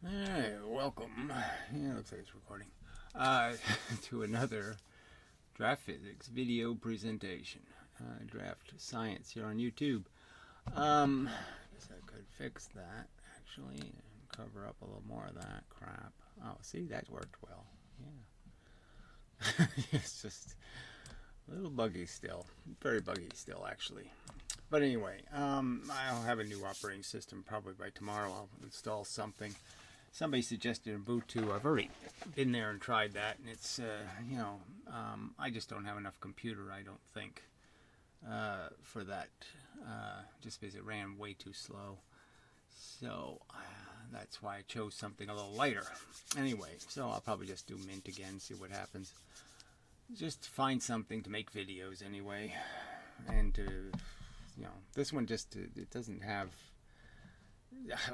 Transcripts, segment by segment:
Hey, welcome. Yeah, looks like it's recording. To another draft physics video presentation. DraftScience here on YouTube. Guess I could fix that actually and cover up a little more of that crap. Oh, see, that worked well. Yeah. It's just a little buggy still. Very buggy still, actually. But anyway, I'll have a new operating system probably by tomorrow. I'll install something. Somebody suggested Ubuntu. I've already been there and tried that, and it's I just don't have enough computer, I don't think, for that. Just because it ran way too slow. So that's why I chose something a little lighter. Anyway, so I'll probably just do Mint again, see what happens. Just find something to make videos anyway, and to, this one just it doesn't have.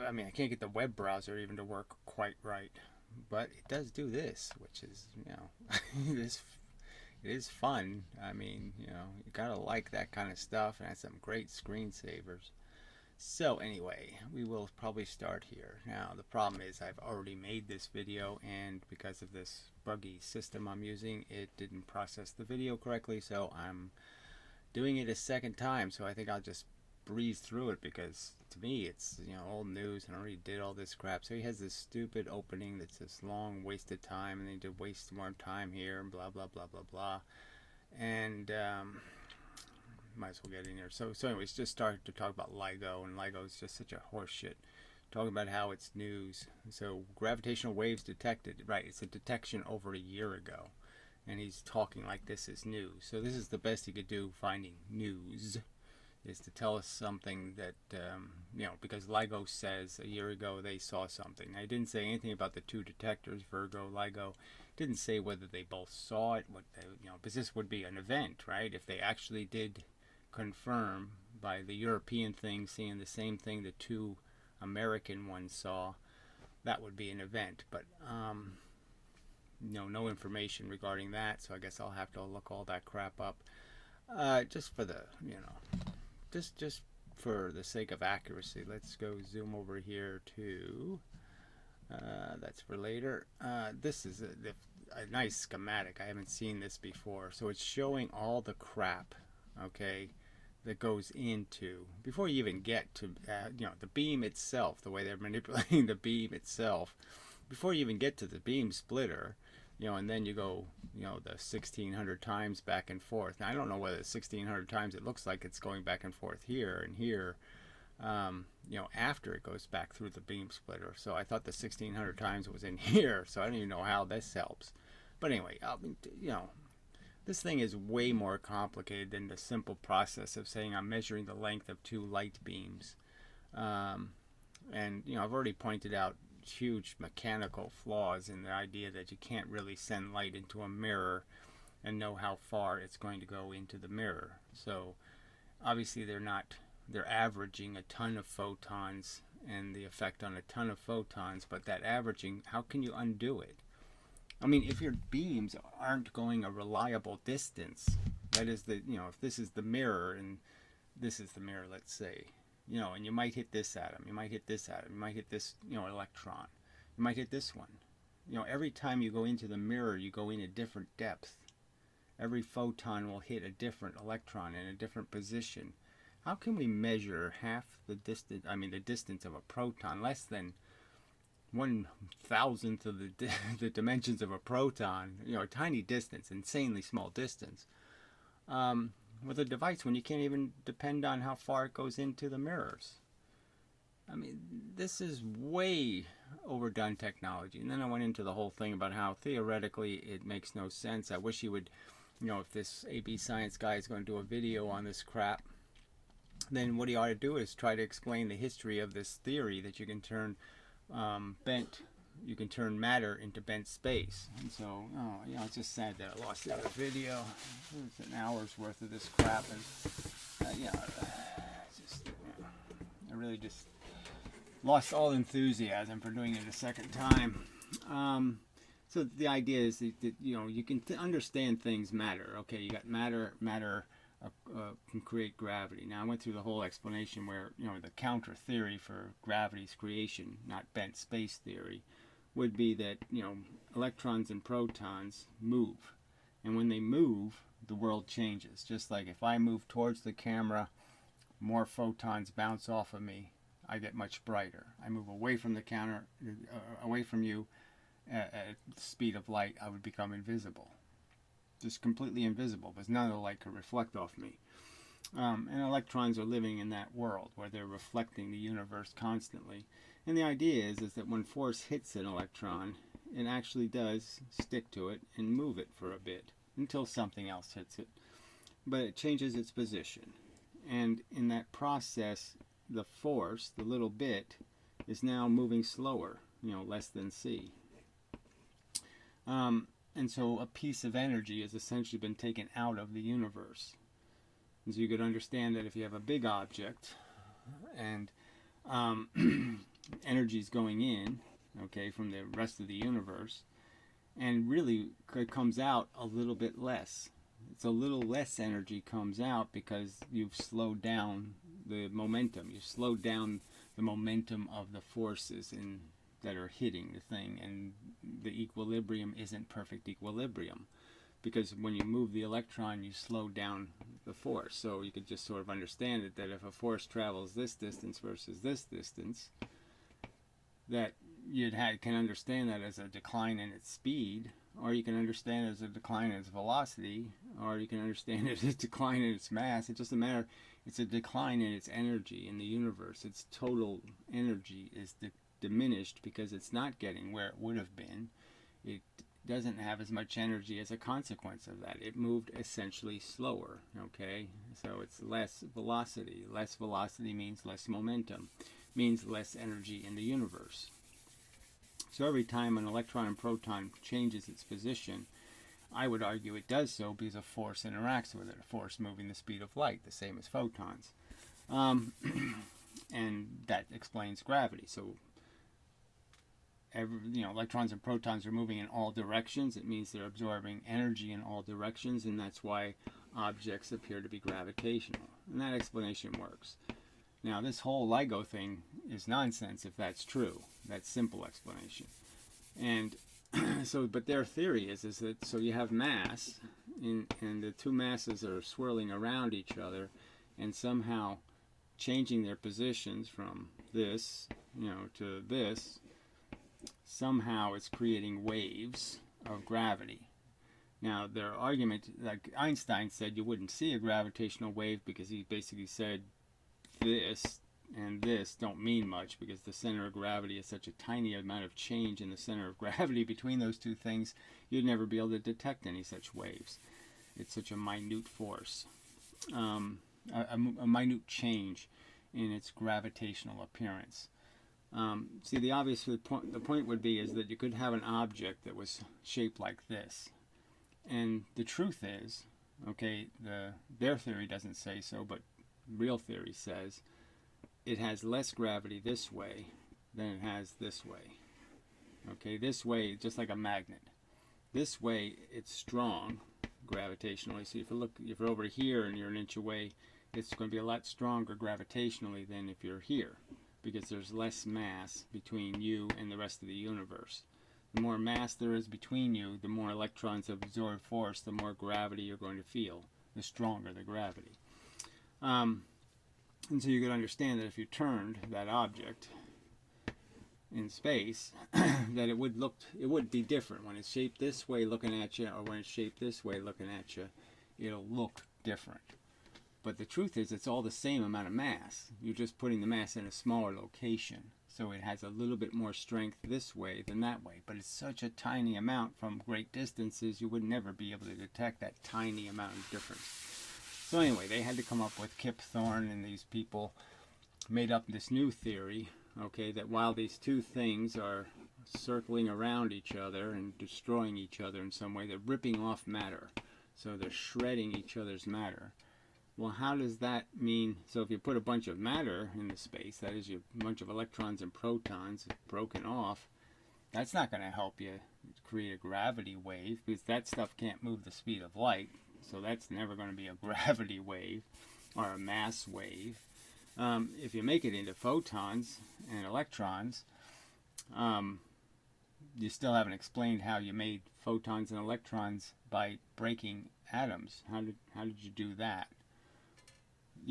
I mean, I can't get the web browser even to work quite right, but it does do this, which is, it is fun. I mean, you gotta like that kind of stuff, and it has some great screensavers. So anyway, we will probably start here. Now, the problem is I've already made this video, and because of this buggy system I'm using, it didn't process the video correctly, so I'm doing it a second time. So I think I'll just breeze through it, because to me it's old news and I already did all this crap. So he has this stupid opening that's this long wasted time, and then to waste more time here and blah blah blah blah blah, and might as well get in here. So anyways, just started to talk about LIGO, and LIGO is just such a horse shit, talking about how it's news. So gravitational waves detected, right? It's a detection over a year ago, and he's talking like this is news. So this is the best he could do, finding news, is to tell us something that, because LIGO says a year ago they saw something. I didn't say anything about the two detectors, Virgo, LIGO. Didn't say whether they both saw it, what they, because this would be an event, right? If they actually did confirm by the European thing seeing the same thing the two American ones saw, that would be an event. But, no information regarding that, so I guess I'll have to look all that crap up. Just for the, just for the sake of accuracy, let's go zoom over here to, that's for later. This is a nice schematic. I haven't seen this before. So it's showing all the crap, okay, that goes into, before you even get to, the beam itself, the way they're manipulating the beam itself, before you even get to the beam splitter, and then you go, the 1,600 times back and forth. Now, I don't know whether 1,600 times it looks like it's going back and forth here and here, after it goes back through the beam splitter. So I thought the 1,600 times was in here, so I don't even know how this helps. But anyway, this thing is way more complicated than the simple process of saying I'm measuring the length of two light beams. And, I've already pointed out huge mechanical flaws in the idea that you can't really send light into a mirror and know how far it's going to go into the mirror. So obviously they're averaging a ton of photons and the effect on a ton of photons, but that averaging, how can you undo it? I mean, if your beams aren't going a reliable distance, that is if this is the mirror and this is the mirror, let's say, and you might hit this atom, you might hit this atom, you might hit this, electron, you might hit this one. Every time you go into the mirror, you go in a different depth. Every photon will hit a different electron in a different position. How can we measure half the distance, the distance of a proton, less than 1,000th of the dimensions of a proton, a tiny distance, insanely small distance, with a device when you can't even depend on how far it goes into the mirrors? I mean, this is way overdone technology. And then I went into the whole thing about how theoretically it makes no sense. I wish he would, if this AB Science guy is going to do a video on this crap, then what he ought to do is try to explain the history of this theory that you can turn you can turn matter into bent space. And so, it's just sad that I lost the other video. It's an hour's worth of this crap, and I really just lost all enthusiasm for doing it a second time. So the idea is that you can understand things matter. Okay, you got matter can create gravity. Now I went through the whole explanation where, the counter theory for gravity's creation, not bent space theory, would be that, electrons and protons move. And when they move, the world changes. Just like if I move towards the camera, more photons bounce off of me, I get much brighter. I move away from the counter, away from you, at the speed of light, I would become invisible. Just completely invisible, because none of the light could reflect off me. And electrons are living in that world where they're reflecting the universe constantly. And the idea is that when force hits an electron, it actually does stick to it and move it for a bit until something else hits it. But it changes its position. And in that process, the force, the little bit, is now moving slower, less than c. And so a piece of energy has essentially been taken out of the universe. And so you could understand that if you have a big object and energy is going in, from the rest of the universe, and really it comes out a little bit less. It's a little less energy comes out because you've slowed down the momentum. You've slowed down the momentum of the forces that are hitting the thing, and the equilibrium isn't perfect equilibrium, because when you move the electron, you slow down the force. So you could just sort of understand it, that if a force travels this distance versus this distance, that can understand that as a decline in its speed, or you can understand it as a decline in its velocity, or you can understand it as a decline in its mass. It doesn't matter. It's a decline in its energy in the universe. Its total energy is diminished because it's not getting where it would have been. It doesn't have as much energy as a consequence of that. It moved essentially slower, So it's less velocity. Less velocity means less momentum, means less energy in the universe. So every time an electron and proton changes its position, I would argue it does so because a force interacts with it, a force moving the speed of light, the same as photons. And that explains gravity. So electrons and protons are moving in all directions. It means they're absorbing energy in all directions, and that's why objects appear to be gravitational. And that explanation works. Now, this whole LIGO thing is nonsense if that's true. That's simple explanation. And but their theory is that, so you have mass, and the two masses are swirling around each other, and somehow changing their positions from this, to this, somehow it's creating waves of gravity. Now, their argument, like Einstein said, you wouldn't see a gravitational wave because he basically said this and this don't mean much because the center of gravity is such a tiny amount of change in the center of gravity between those two things, you'd never be able to detect any such waves. It's such a minute force, a minute change in its gravitational appearance. See, the point would be is that you could have an object that was shaped like this, and the truth is, their theory doesn't say so, but real theory says it has less gravity this way than it has this way. This way, just like a magnet. This way, it's strong gravitationally. So if you're over here and you're an inch away, it's going to be a lot stronger gravitationally than if you're here, because there's less mass between you and the rest of the universe. The more mass there is between you, the more electrons absorb force, the more gravity you're going to feel, the stronger the gravity. And so you could understand that if you turned that object in space, that it would be different. When it's shaped this way looking at you, or when it's shaped this way looking at you, it'll look different. But the truth is, it's all the same amount of mass. You're just putting the mass in a smaller location. So it has a little bit more strength this way than that way. But it's such a tiny amount from great distances, you would never be able to detect that tiny amount of difference. So anyway, they had to come up with Kip Thorne, and these people made up this new theory, that while these two things are circling around each other and destroying each other in some way, they're ripping off matter. So they're shredding each other's matter. Well, how does that mean? So if you put a bunch of matter into space, that is, a bunch of electrons and protons broken off, that's not going to help you create a gravity wave, because that stuff can't move the speed of light. So that's never going to be a gravity wave or a mass wave. If you make it into photons and electrons, you still haven't explained how you made photons and electrons by breaking atoms. How did you do that?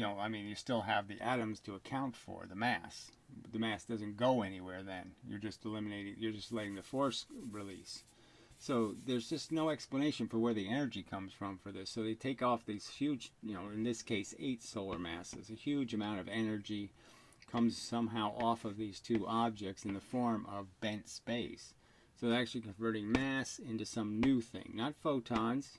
I mean, you still have the atoms to account for the mass. The mass doesn't go anywhere then. You're just letting the force release. So there's just no explanation for where the energy comes from for this. So they take off these huge, in this case, 8 solar masses. A huge amount of energy comes somehow off of these two objects in the form of bent space. So they're actually converting mass into some new thing. Not photons,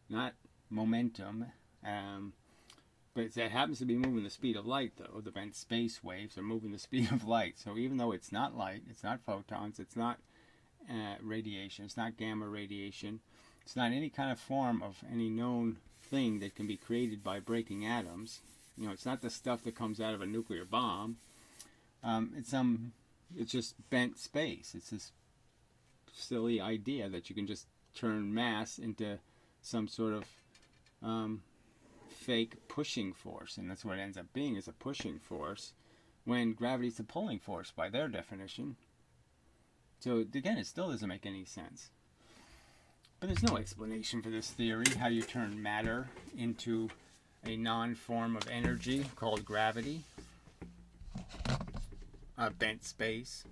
not momentum, but that happens to be moving the speed of light, though. The bent space waves are moving the speed of light. So even though it's not light, it's not photons, it's not radiation, it's not gamma radiation, it's not any kind of form of any known thing that can be created by breaking atoms. It's not the stuff that comes out of a nuclear bomb. It's just bent space. It's this silly idea that you can just turn mass into some sort of fake pushing force, and that's what it ends up being, is a pushing force, when gravity's a pulling force by their definition. So again, it still doesn't make any sense. But there's no explanation for this theory, how you turn matter into a non-form of energy called gravity, bent space.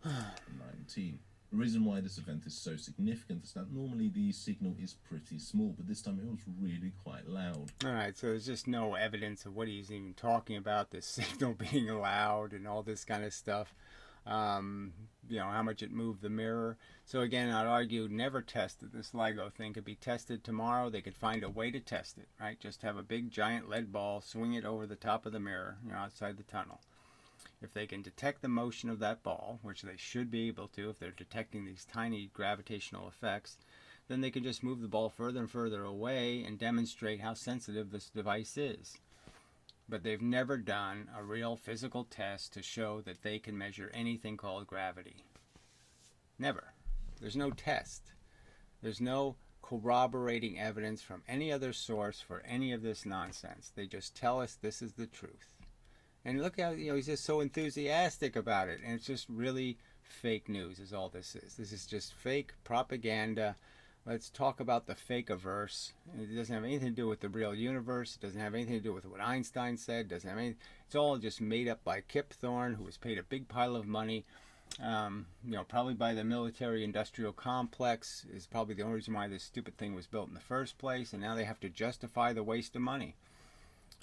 19. The reason why this event is so significant is that normally the signal is pretty small, but this time it was really quite loud. Alright, so there's just no evidence of what he's even talking about, this signal being loud and all this kind of stuff. How much it moved the mirror. So again, I'd argue never tested this LIGO thing. Could be tested tomorrow. They could find a way to test it, right? Just have a big giant lead ball, swing it over the top of the mirror, outside the tunnel. If they can detect the motion of that ball, which they should be able to if they're detecting these tiny gravitational effects, then they can just move the ball further and further away and demonstrate how sensitive this device is. But they've never done a real physical test to show that they can measure anything called gravity. Never. There's no test. There's no corroborating evidence from any other source for any of this nonsense. They just tell us this is the truth. And look how, he's just so enthusiastic about it. And it's just really fake news is all this is. This is just fake propaganda. Let's talk about the fake-averse. It doesn't have anything to do with the real universe. It doesn't have anything to do with what Einstein said. It doesn't have anything. It's all just made up by Kip Thorne, who was paid a big pile of money, probably by the military-industrial complex. Is probably the only reason why this stupid thing was built in the first place. And now they have to justify the waste of money.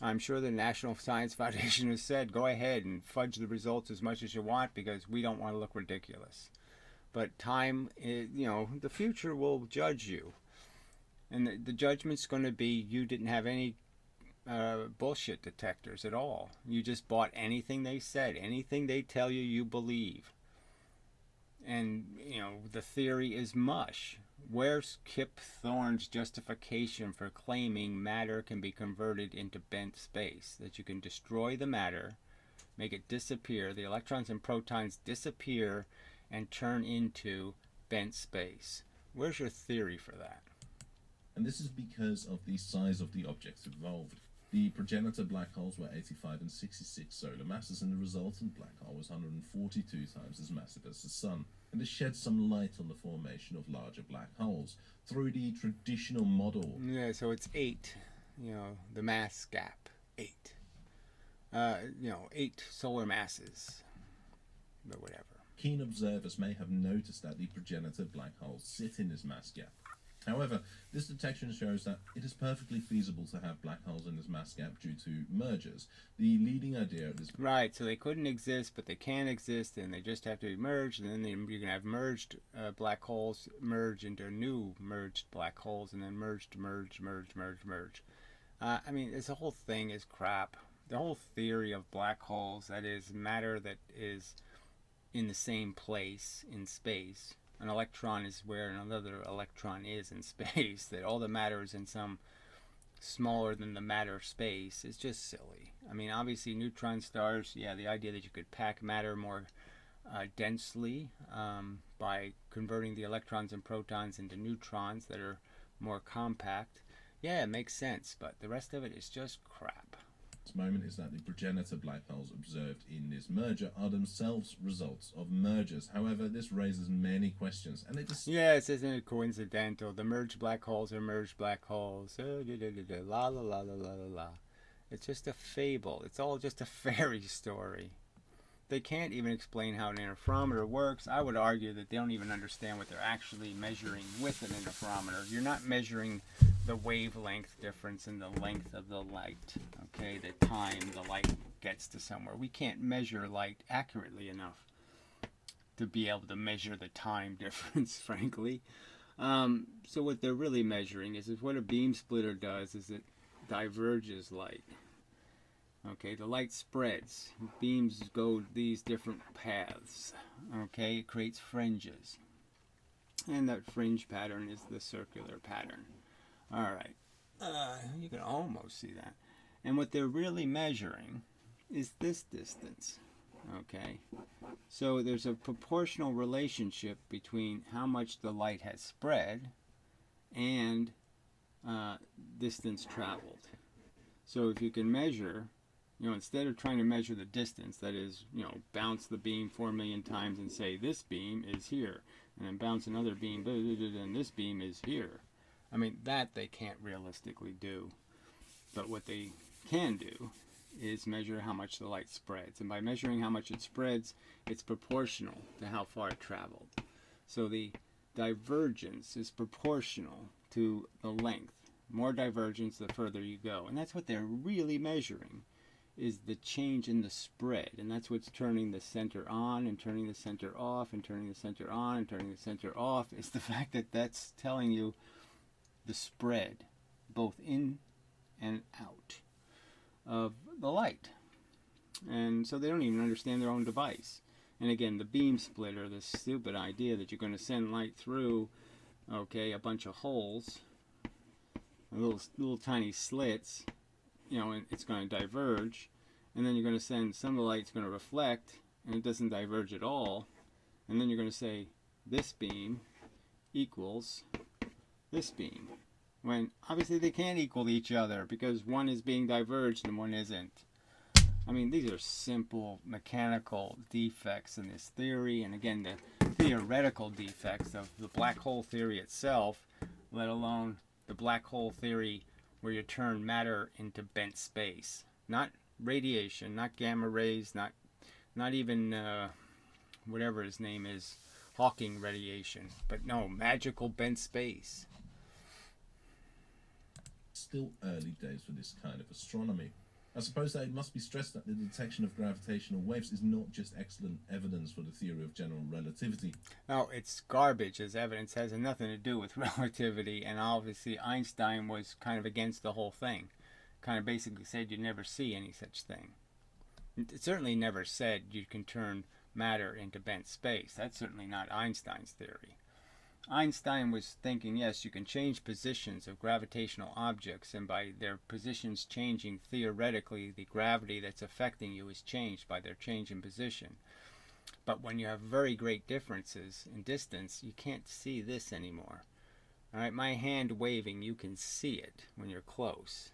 I'm sure the National Science Foundation has said, go ahead and fudge the results as much as you want because we don't want to look ridiculous. But time, the future will judge you. And the judgment's going to be you didn't have any bullshit detectors at all. You just bought anything they said. Anything they tell you, you believe. And, the theory is mush. Where's Kip Thorne's justification for claiming matter can be converted into bent space? That you can destroy the matter, make it disappear, the electrons and protons disappear, and turn into bent space. Where's your theory for that? And this is because of the size of the objects involved. The progenitor black holes were 85 and 66 solar masses, and the resultant black hole was 142 times as massive as the Sun. And this sheds some light on the formation of larger black holes through the traditional model. Yeah, so it's 8, the mass gap, 8. 8 solar masses, but whatever. Keen observers may have noticed that the progenitor black holes sit in this mass gap. However, this detection shows that it is perfectly feasible to have black holes in this mass gap due to mergers. The leading idea of this... Right, so they couldn't exist, but they can exist, and they just have to be merged, and then you can have merged black holes merge into new merged black holes, and then merge. This whole thing is crap. The whole theory of black holes, that is, matter that is in the same place in space. An electron is where another electron is in space, that all the matter is in some smaller than the matter space is just silly. Obviously neutron stars, the idea that you could pack matter more densely by converting the electrons and protons into neutrons that are more compact. Yeah, it makes sense, but the rest of it is just crap. This moment is that the progenitor black holes observed in this merger are themselves results of mergers. However, this raises many questions, and it is... Yes, isn't it coincidental? The merged black holes are merged black holes. La la la la la la la. It's just a fable. It's all just a fairy story. They can't even explain how an interferometer works. I would argue that they don't even understand what they're actually measuring with an interferometer. You're not measuring the wavelength difference in the length of the light, okay, the time the light gets to somewhere. We can't measure light accurately enough to be able to measure the time difference, frankly. So what they're really measuring is what a beam splitter does is it diverges light. Okay, the light spreads. Beams go these different paths. Okay, it creates fringes. And that fringe pattern is the circular pattern. Alright, you can almost see that. And what they're really measuring is this distance. Okay, so there's a proportional relationship between how much the light has spread and distance traveled. So if you can measure, instead of trying to measure the distance, that is, bounce the beam 4 million times and say this beam is here, and then bounce another beam, and this beam is here. I mean, that they can't realistically do. But what they can do is measure how much the light spreads. And by measuring how much it spreads, it's proportional to how far it traveled. So the divergence is proportional to the length. More divergence the further you go. And that's what they're really measuring, is the change in the spread. And that's what's turning the center on and turning the center off and turning the center on and turning the center off, is the fact that that's telling you the spread, both in and out of the light. And so they don't even understand their own device. And again, the beam splitter, this stupid idea that you're going to send light through, okay, a bunch of holes, little tiny slits, and it's going to diverge, and then you're going to send some of the light's going to reflect, and it doesn't diverge at all, and then you're going to say this beam equals this beam, when obviously they can't equal each other because one is being diverged and one isn't. I mean, these are simple mechanical defects in this theory, and again, the theoretical defects of the black hole theory itself, let alone the black hole theory where you turn matter into bent space. Not radiation, not gamma rays, not even whatever his name is, Hawking radiation, but no, magical bent space. Still early days for this kind of astronomy. I suppose that it must be stressed that the detection of gravitational waves is not just excellent evidence for the theory of general relativity. No, it's garbage as evidence. It has nothing to do with relativity, and obviously Einstein was kind of against the whole thing. Kind of basically said you'd never see any such thing. It certainly never said you can turn matter into bent space. That's certainly not Einstein's theory. Einstein was thinking, yes, you can change positions of gravitational objects, and by their positions changing, theoretically, the gravity that's affecting you is changed by their change in position. But when you have very great differences in distance, you can't see this anymore. All right, my hand waving, you can see it when you're close.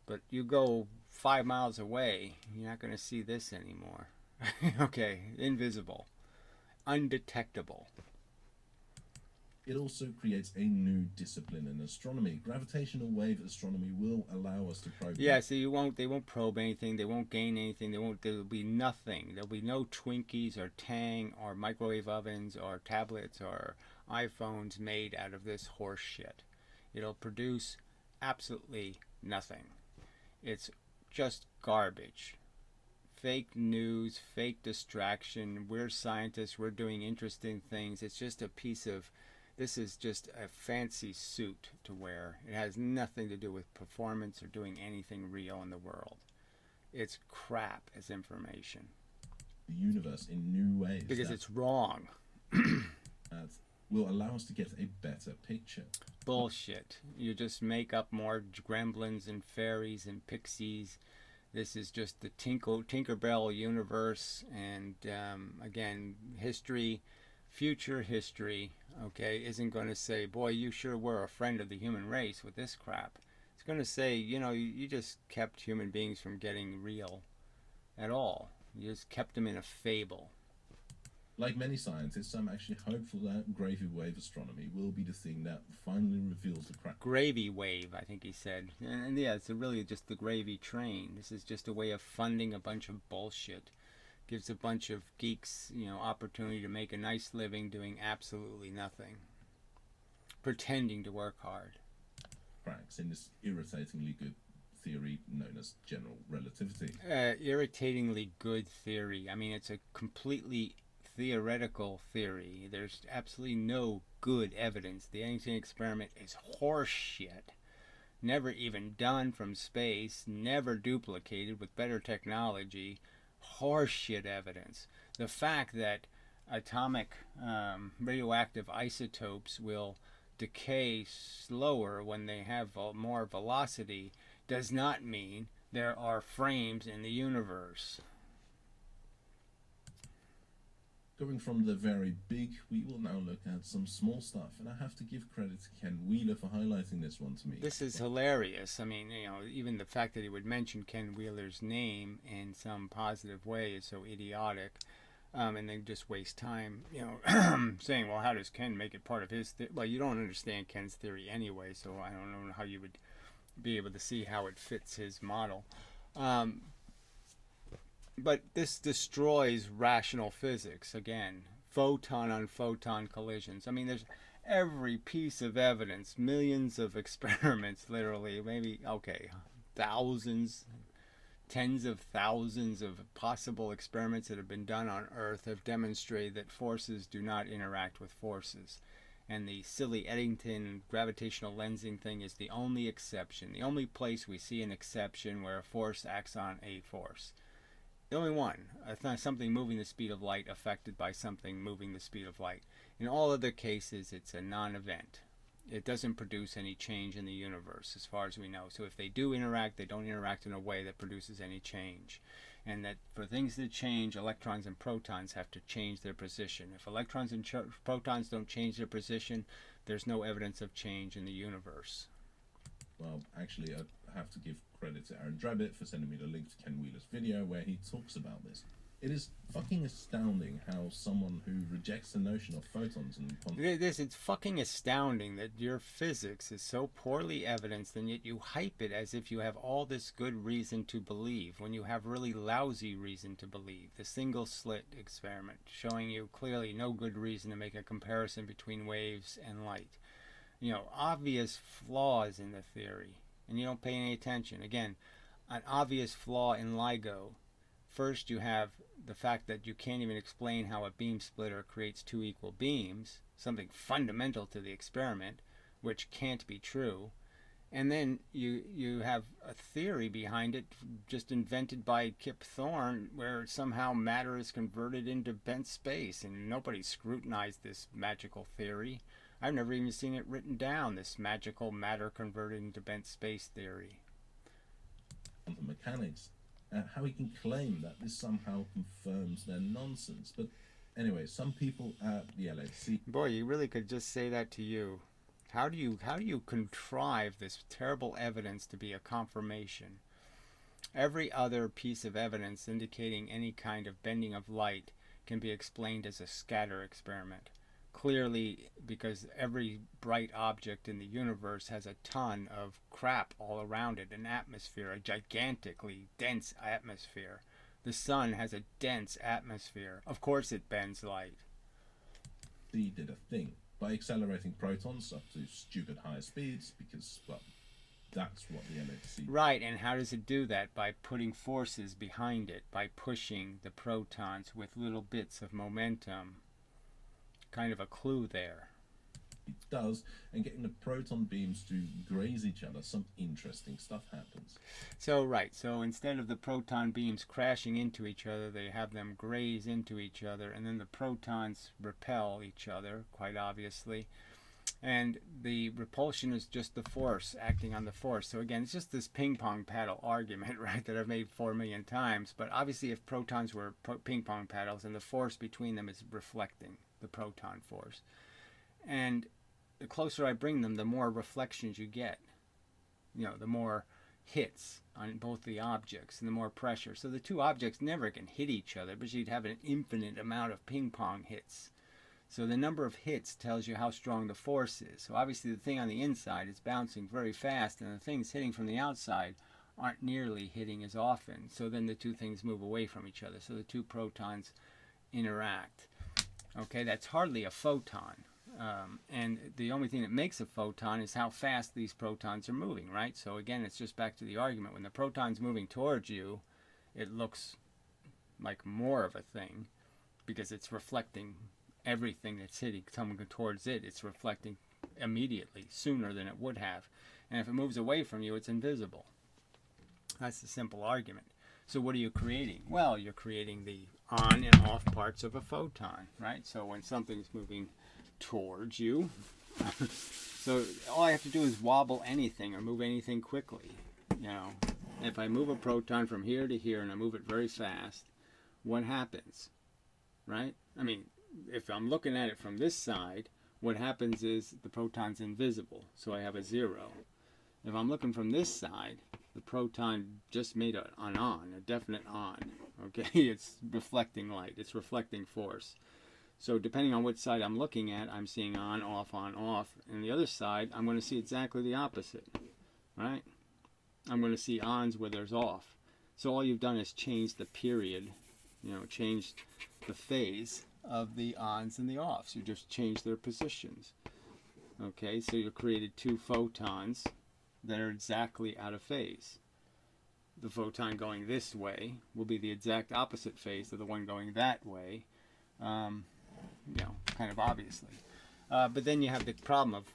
But you go 5 miles away, you're not going to see this anymore. Okay, invisible, undetectable. It also creates a new discipline in astronomy. Gravitational wave astronomy will allow us to probe. Yeah, so they won't probe anything, they won't gain anything, there'll be nothing. There'll be no Twinkies or Tang or microwave ovens or tablets or iPhones made out of this horse shit. It'll produce absolutely nothing. It's just garbage. Fake news, fake distraction. We're scientists, we're doing interesting things. It's just a piece of... This is just a fancy suit to wear. It has nothing to do with performance or doing anything real in the world. It's crap as information. The universe in new ways. Because it's wrong. That will allow us to get a better picture. Bullshit. You just make up more gremlins and fairies and pixies. This is just the Tinkerbell universe. And again, history... future history, okay, isn't going to say, boy, you sure were a friend of the human race with this crap. It's going to say, you just kept human beings from getting real at all. You just kept them in a fable. Like many scientists, I'm actually hopeful that gravy wave astronomy will be the thing that finally reveals the crack. Gravy wave, I think he said. And yeah, it's really just the gravy train. This is just a way of funding a bunch of bullshit. Gives a bunch of geeks, opportunity to make a nice living doing absolutely nothing. Pretending to work hard. Cracks in this irritatingly good theory known as general relativity. Irritatingly good theory. I mean, it's a completely theoretical theory. There's absolutely no good evidence. The Einstein experiment is horseshit. Never even done from space. Never duplicated with better technology. Horseshit evidence. The fact that atomic radioactive isotopes will decay slower when they have more velocity does not mean there are frames in the universe. Going from the very big, we will now look at some small stuff, and I have to give credit to Ken Wheeler for highlighting this one to me. This is hilarious. I mean, even the fact that he would mention Ken Wheeler's name in some positive way is so idiotic, and then just waste time, saying, well, how does Ken make it part of his theory? Well, you don't understand Ken's theory anyway, so I don't know how you would be able to see how it fits his model. But this destroys rational physics, again. Photon on photon collisions. I mean, there's every piece of evidence, millions of experiments, literally, maybe, thousands, tens of thousands of possible experiments that have been done on Earth have demonstrated that forces do not interact with forces. And the silly Eddington gravitational lensing thing is the only exception, the only place we see an exception where a force acts on a force. The only one. Something moving the speed of light affected by something moving the speed of light. In all other cases, it's a non-event. It doesn't produce any change in the universe, as far as we know. So if they do interact, they don't interact in a way that produces any change. And that for things to change, electrons and protons have to change their position. If electrons and protons don't change their position, there's no evidence of change in the universe. Well, actually, I have to give credit to Aaron Drabbit for sending me the link to Ken Wheeler's video where he talks about this. It is fucking astounding how someone who rejects the notion of photons and... It's fucking astounding that your physics is so poorly evidenced, and yet you hype it as if you have all this good reason to believe, when you have really lousy reason to believe. The single slit experiment showing you clearly no good reason to make a comparison between waves and light. Obvious flaws in the theory, and you don't pay any attention. Again, an obvious flaw in LIGO. First, you have the fact that you can't even explain how a beam splitter creates two equal beams, something fundamental to the experiment, which can't be true. And then you have a theory behind it, just invented by Kip Thorne, where somehow matter is converted into bent space, and nobody scrutinized this magical theory. I've never even seen it written down, this magical matter converted into bent space theory. Quantum mechanics, how he can claim that this somehow confirms their nonsense. But anyway, some people at the LHC... Boy, you really could just say that to you. How do you contrive this terrible evidence to be a confirmation? Every other piece of evidence indicating any kind of bending of light can be explained as a scatter experiment. Clearly, because every bright object in the universe has a ton of crap all around it, an atmosphere, a gigantically dense atmosphere. The sun has a dense atmosphere. Of course it bends light. He did a thing by accelerating protons up to stupid high speeds because, well, that's what the LHC... Right, and how does it do that? By putting forces behind it, by pushing the protons with little bits of momentum. Kind of a clue there. It does, and getting the proton beams to graze each other, some interesting stuff happens. So instead of the proton beams crashing into each other, they have them graze into each other, and then the protons repel each other, quite obviously. And the repulsion is just the force acting on the force. So again, it's just this ping pong paddle argument, right, that I've made 4 million times. But obviously if protons were ping pong paddles, and the force between them is reflecting the proton force. And the closer I bring them, the more reflections you get. The more hits on both the objects and the more pressure. So the two objects never can hit each other, but you'd have an infinite amount of ping pong hits. So the number of hits tells you how strong the force is. So obviously the thing on the inside is bouncing very fast, and the things hitting from the outside aren't nearly hitting as often. So then the two things move away from each other. So the two protons interact. Okay, that's hardly a photon. And the only thing that makes a photon is how fast these protons are moving, right? So again, it's just back to the argument. When the proton's moving towards you, it looks like more of a thing because it's reflecting everything that's hitting coming towards it. It's reflecting immediately, sooner than it would have. And if it moves away from you, it's invisible. That's the simple argument. So what are you creating? Well, you're creating the on and off parts of a photon, right? So when something's moving towards you, so all I have to do is wobble anything or move anything quickly. If I move a proton from here to here and I move it very fast, what happens, right? I mean, if I'm looking at it from this side, what happens is the proton's invisible, so I have a 0. If I'm looking from this side, the proton just made an on, a definite on. Okay, it's reflecting light, it's reflecting force. So depending on which side I'm looking at, I'm seeing on, off, and the other side, I'm going to see exactly the opposite, right? I'm going to see ons where there's off. So all you've done is change the period, changed the phase of the ons and the offs. You just changed their positions. Okay, so you created two photons that are exactly out of phase. The photon going this way will be the exact opposite phase of the one going that way, kind of obviously. But then you have the problem of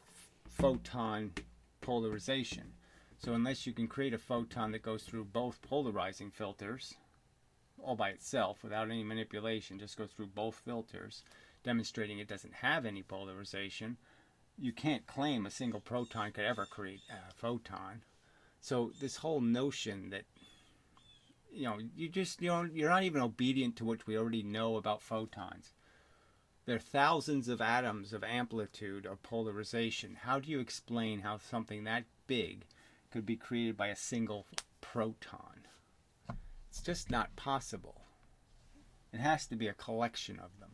photon polarization. So unless you can create a photon that goes through both polarizing filters, all by itself, without any manipulation, just goes through both filters, demonstrating it doesn't have any polarization, you can't claim a single proton could ever create a photon. So this whole notion that, you're not even obedient to what we already know about photons. There are thousands of atoms of amplitude of polarization. How do you explain how something that big could be created by a single proton? It's just not possible. It has to be a collection of them.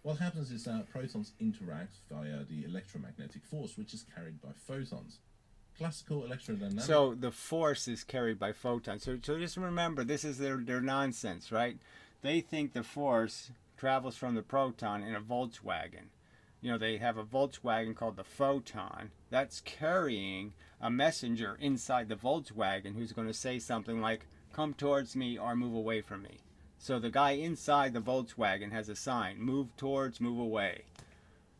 What happens is that protons interact via the electromagnetic force, which is carried by photons. Classical electrodynamics. So the force is carried by photons. So just remember, this is their nonsense, right? They think the force travels from the proton in a Volkswagen. They have a Volkswagen called the Photon that's carrying a messenger inside the Volkswagen who's going to say something like, come towards me or move away from me. So the guy inside the Volkswagen has a sign, move towards, move away.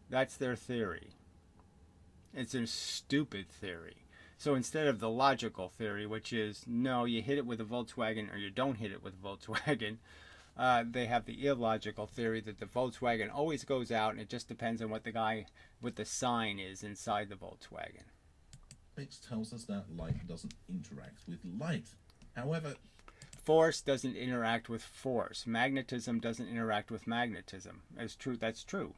That's their theory. It's a stupid theory. So instead of the logical theory, which is, no, you hit it with a Volkswagen or you don't hit it with a Volkswagen, they have the illogical theory that the Volkswagen always goes out and it just depends on what the guy with the sign is inside the Volkswagen. Physics tells us that light doesn't interact with light. However, force doesn't interact with force. Magnetism doesn't interact with magnetism. That's true.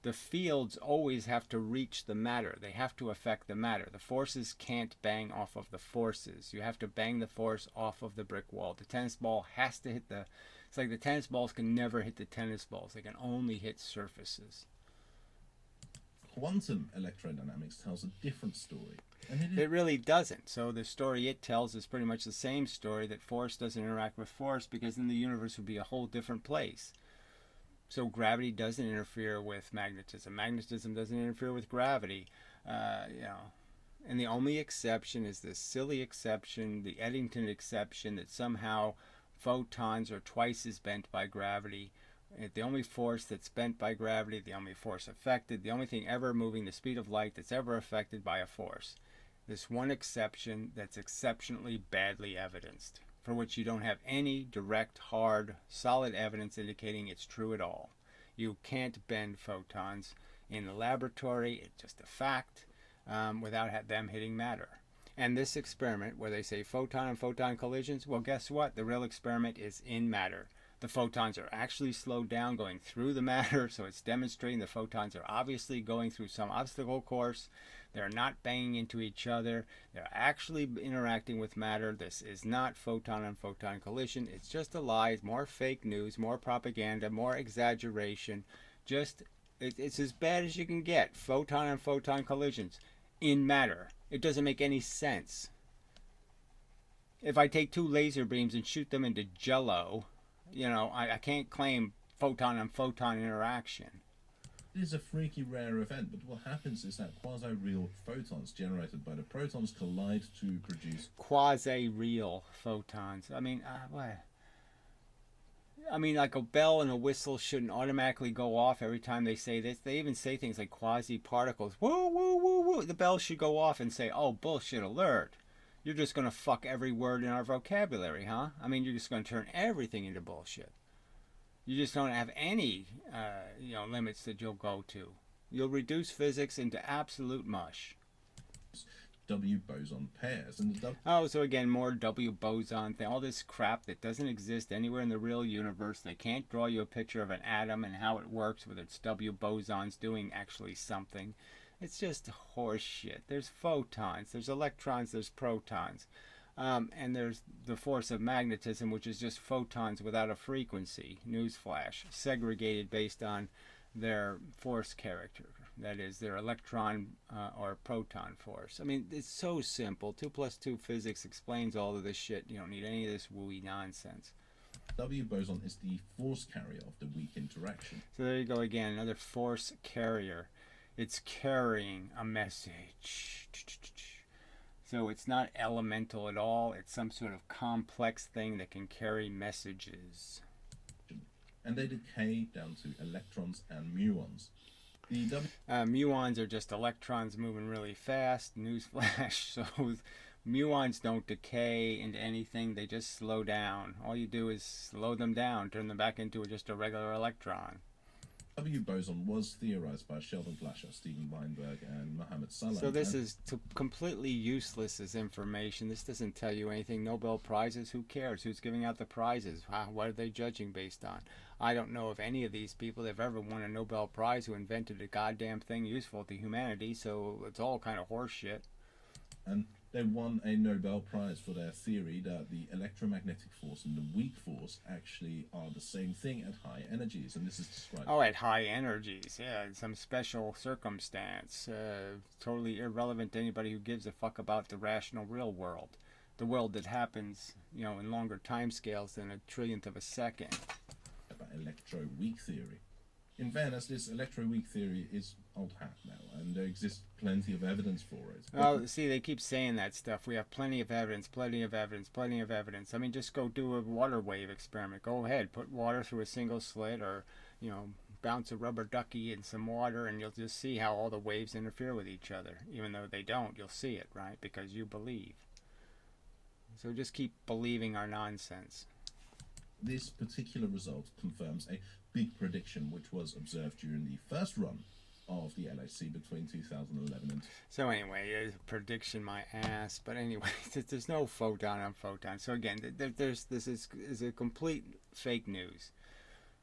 The fields always have to reach the matter. They have to affect the matter. The forces can't bang off of the forces. You have to bang the force off of the brick wall. The tennis ball has to hit it's like the tennis balls can never hit the tennis balls. They can only hit surfaces. Quantum electrodynamics tells a different story. And it really doesn't. So the story it tells is pretty much the same story, that force doesn't interact with force, because then the universe would be a whole different place. So gravity doesn't interfere with magnetism. Magnetism doesn't interfere with gravity. And the only exception is this silly exception, the Eddington exception, that somehow photons are twice as bent by gravity. The only force that's bent by gravity, the only force affected, the only thing ever moving the speed of light that's ever affected by a force. This one exception that's exceptionally badly evidenced, for which you don't have any direct, hard, solid evidence indicating it's true at all. You can't bend photons in the laboratory. It's just a fact, without them hitting matter. And this experiment where they say photon and photon collisions, well, guess what? The real experiment is in matter. The photons are actually slowed down going through the matter, so it's demonstrating the photons are obviously going through some obstacle course. They're not banging into each other. They're actually interacting with matter. This is not photon and photon collision. It's just a lie. It's more fake news, more propaganda, more exaggeration. It's as bad as you can get. Photon and photon collisions in matter. It doesn't make any sense. If I take two laser beams and shoot them into jello, I can't claim photon and photon interaction. It is a freaky rare event, but what happens is that quasi-real photons generated by the protons collide to produce quasi-real photons. What? Like a bell and a whistle shouldn't automatically go off every time they say this. They even say things like quasi-particles. Woo, woo, woo, woo. The bell should go off and say, oh, bullshit alert. You're just going to fuck every word in our vocabulary, huh? You're just going to turn everything into bullshit. You just don't have any, limits that you'll go to. You'll reduce physics into absolute mush. W boson pairs. And so again, more W boson thing. All this crap that doesn't exist anywhere in the real universe. They can't draw you a picture of an atom and how it works with its W bosons doing actually something. It's just horse shit. There's photons, there's electrons, there's protons. And there's the force of magnetism, which is just photons without a frequency. Newsflash. Segregated based on their force character. That is, their electron or proton force. It's so simple. 2 + 2 physics explains all of this shit. You don't need any of this wooey nonsense. W boson is the force carrier of the weak interaction. So there you go again, another force carrier. It's carrying a message. So it's not elemental at all. It's some sort of complex thing that can carry messages. And they decay down to electrons and muons. The muons are just electrons moving really fast. Newsflash. So muons don't decay into anything. They just slow down. All you do is slow them down, turn them back into just a regular electron. W boson was theorized by Sheldon Glashow, Steven Weinberg, and Mohammed Salah. So this is completely useless as information. This doesn't tell you anything. Nobel Prizes, who cares? Who's giving out the prizes? What are they judging based on? I don't know if any of these people have ever won a Nobel Prize who invented a goddamn thing useful to humanity, so it's all kind of horse shit. And they won a Nobel Prize for their theory that the electromagnetic force and the weak force actually are the same thing at high energies, and this is described. Oh, at high energies, yeah, in some special circumstance, totally irrelevant to anybody who gives a fuck about the rational real world, the world that happens, in longer time scales than a trillionth of a second. About electro-weak theory. In fairness, this electro-weak theory is old hat now, and there exists plenty of evidence for it. Oh, see, they keep saying that stuff. We have plenty of evidence, plenty of evidence, plenty of evidence. Just go do a water wave experiment. Go ahead, put water through a single slit, or, bounce a rubber ducky in some water, and you'll just see how all the waves interfere with each other. Even though they don't, you'll see it, right? Because you believe. So just keep believing our nonsense. This particular result confirms a big prediction which was observed during the first run of the LHC between 2011 and... So anyway, it's a prediction, my ass. But anyway, there's no photon on photon. So again, this is a complete fake news.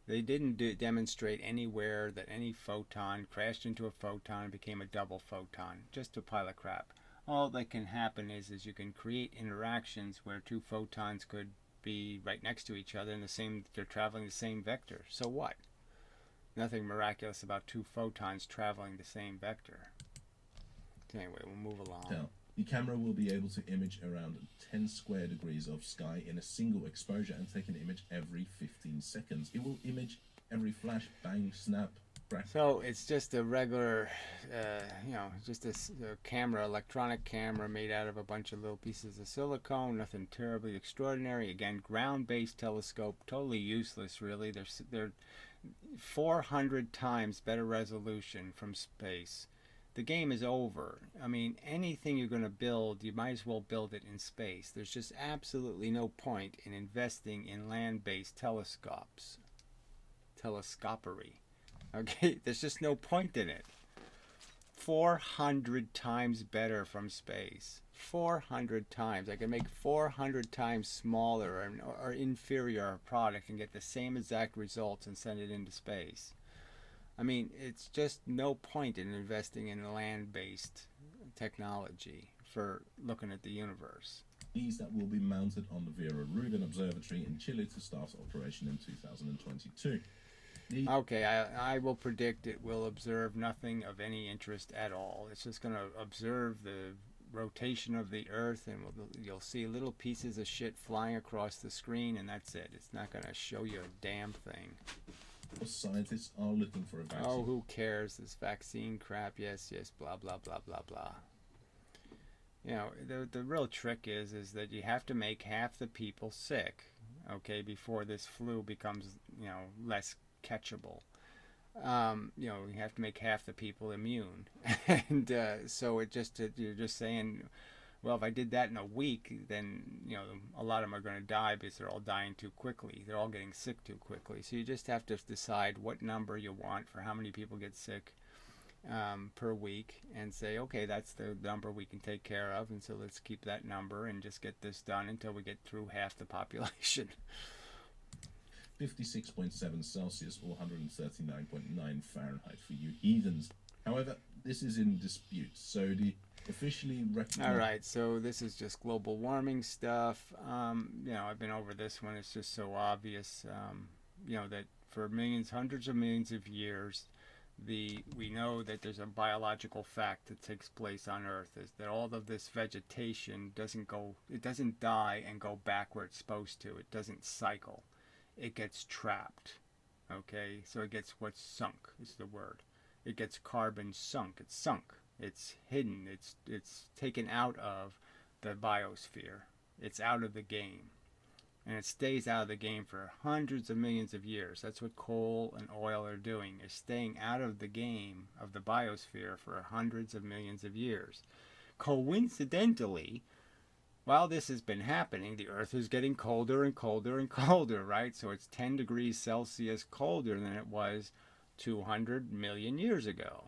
They didn't demonstrate anywhere that any photon crashed into a photon and became a double photon. Just a pile of crap. All that can happen is you can create interactions where two photons could be right next to each other in they're traveling the same vector. So what? Nothing miraculous about two photons traveling the same vector. Anyway, we'll move along. Now, the camera will be able to image around 10 square degrees of sky in a single exposure and take an image every 15 seconds. It will image every flash, bang, snap, crack. So it's just a regular, just a camera, electronic camera made out of a bunch of little pieces of silicone. Nothing terribly extraordinary. Again, ground-based telescope, totally useless, really. They're 400 times better resolution from space. The game is over. Anything you're going to build, you might as well build it in space. There's just absolutely no point in investing in land-based telescopes. Telescopery. Okay, there's just no point in it. 400 times better from space. 400 times. I can make 400 times smaller or inferior a product and get the same exact results and send it into space. I mean, it's just no point in investing in land-based technology for looking at the universe. These that will be mounted on the Vera Rubin Observatory in Chile to start operation in 2022. Okay, I will predict it will observe nothing of any interest at all. It's just going to observe the rotation of the Earth, and you'll see little pieces of shit flying across the screen, and that's it. It's not going to show you a damn thing. Scientists are looking for a vaccine. Oh, who cares? This vaccine crap, yes, blah, blah, blah, blah, blah. You know, the real trick is that you have to make half the people sick, okay, before this flu becomes, you know, less catchable. You know, you have to make half the people immune. And so you're just saying, well, if I did that in a week, then, you know, a lot of them are going to die because they're all dying too quickly. They're all getting sick too quickly. So you just have to decide what number you want for how many people get sick per week and say, okay, that's the number we can take care of. And so let's keep that number and just get this done until we get through half the population. 56.7 Celsius or 139.9 Fahrenheit for you heathens. However, this is in dispute. So the officially recognized... All right, so this is just global warming stuff. You know, I've been over this one. It's just so obvious, you know, that for millions, hundreds of millions of years, we know that there's a biological fact that takes place on Earth, is that all of this vegetation doesn't die and go back where it's supposed to. It doesn't cycle. It gets trapped. Okay, so it gets what's sunk is the word. It gets carbon sunk. It's sunk. It's hidden. It's taken out of the biosphere. It's out of the game. And it stays out of the game for hundreds of millions of years. That's what coal and oil are doing, is staying out of the game of the biosphere for hundreds of millions of years. Coincidentally, while this has been happening, the Earth is getting colder and colder and colder, right? So it's 10 degrees Celsius colder than it was 200 million years ago.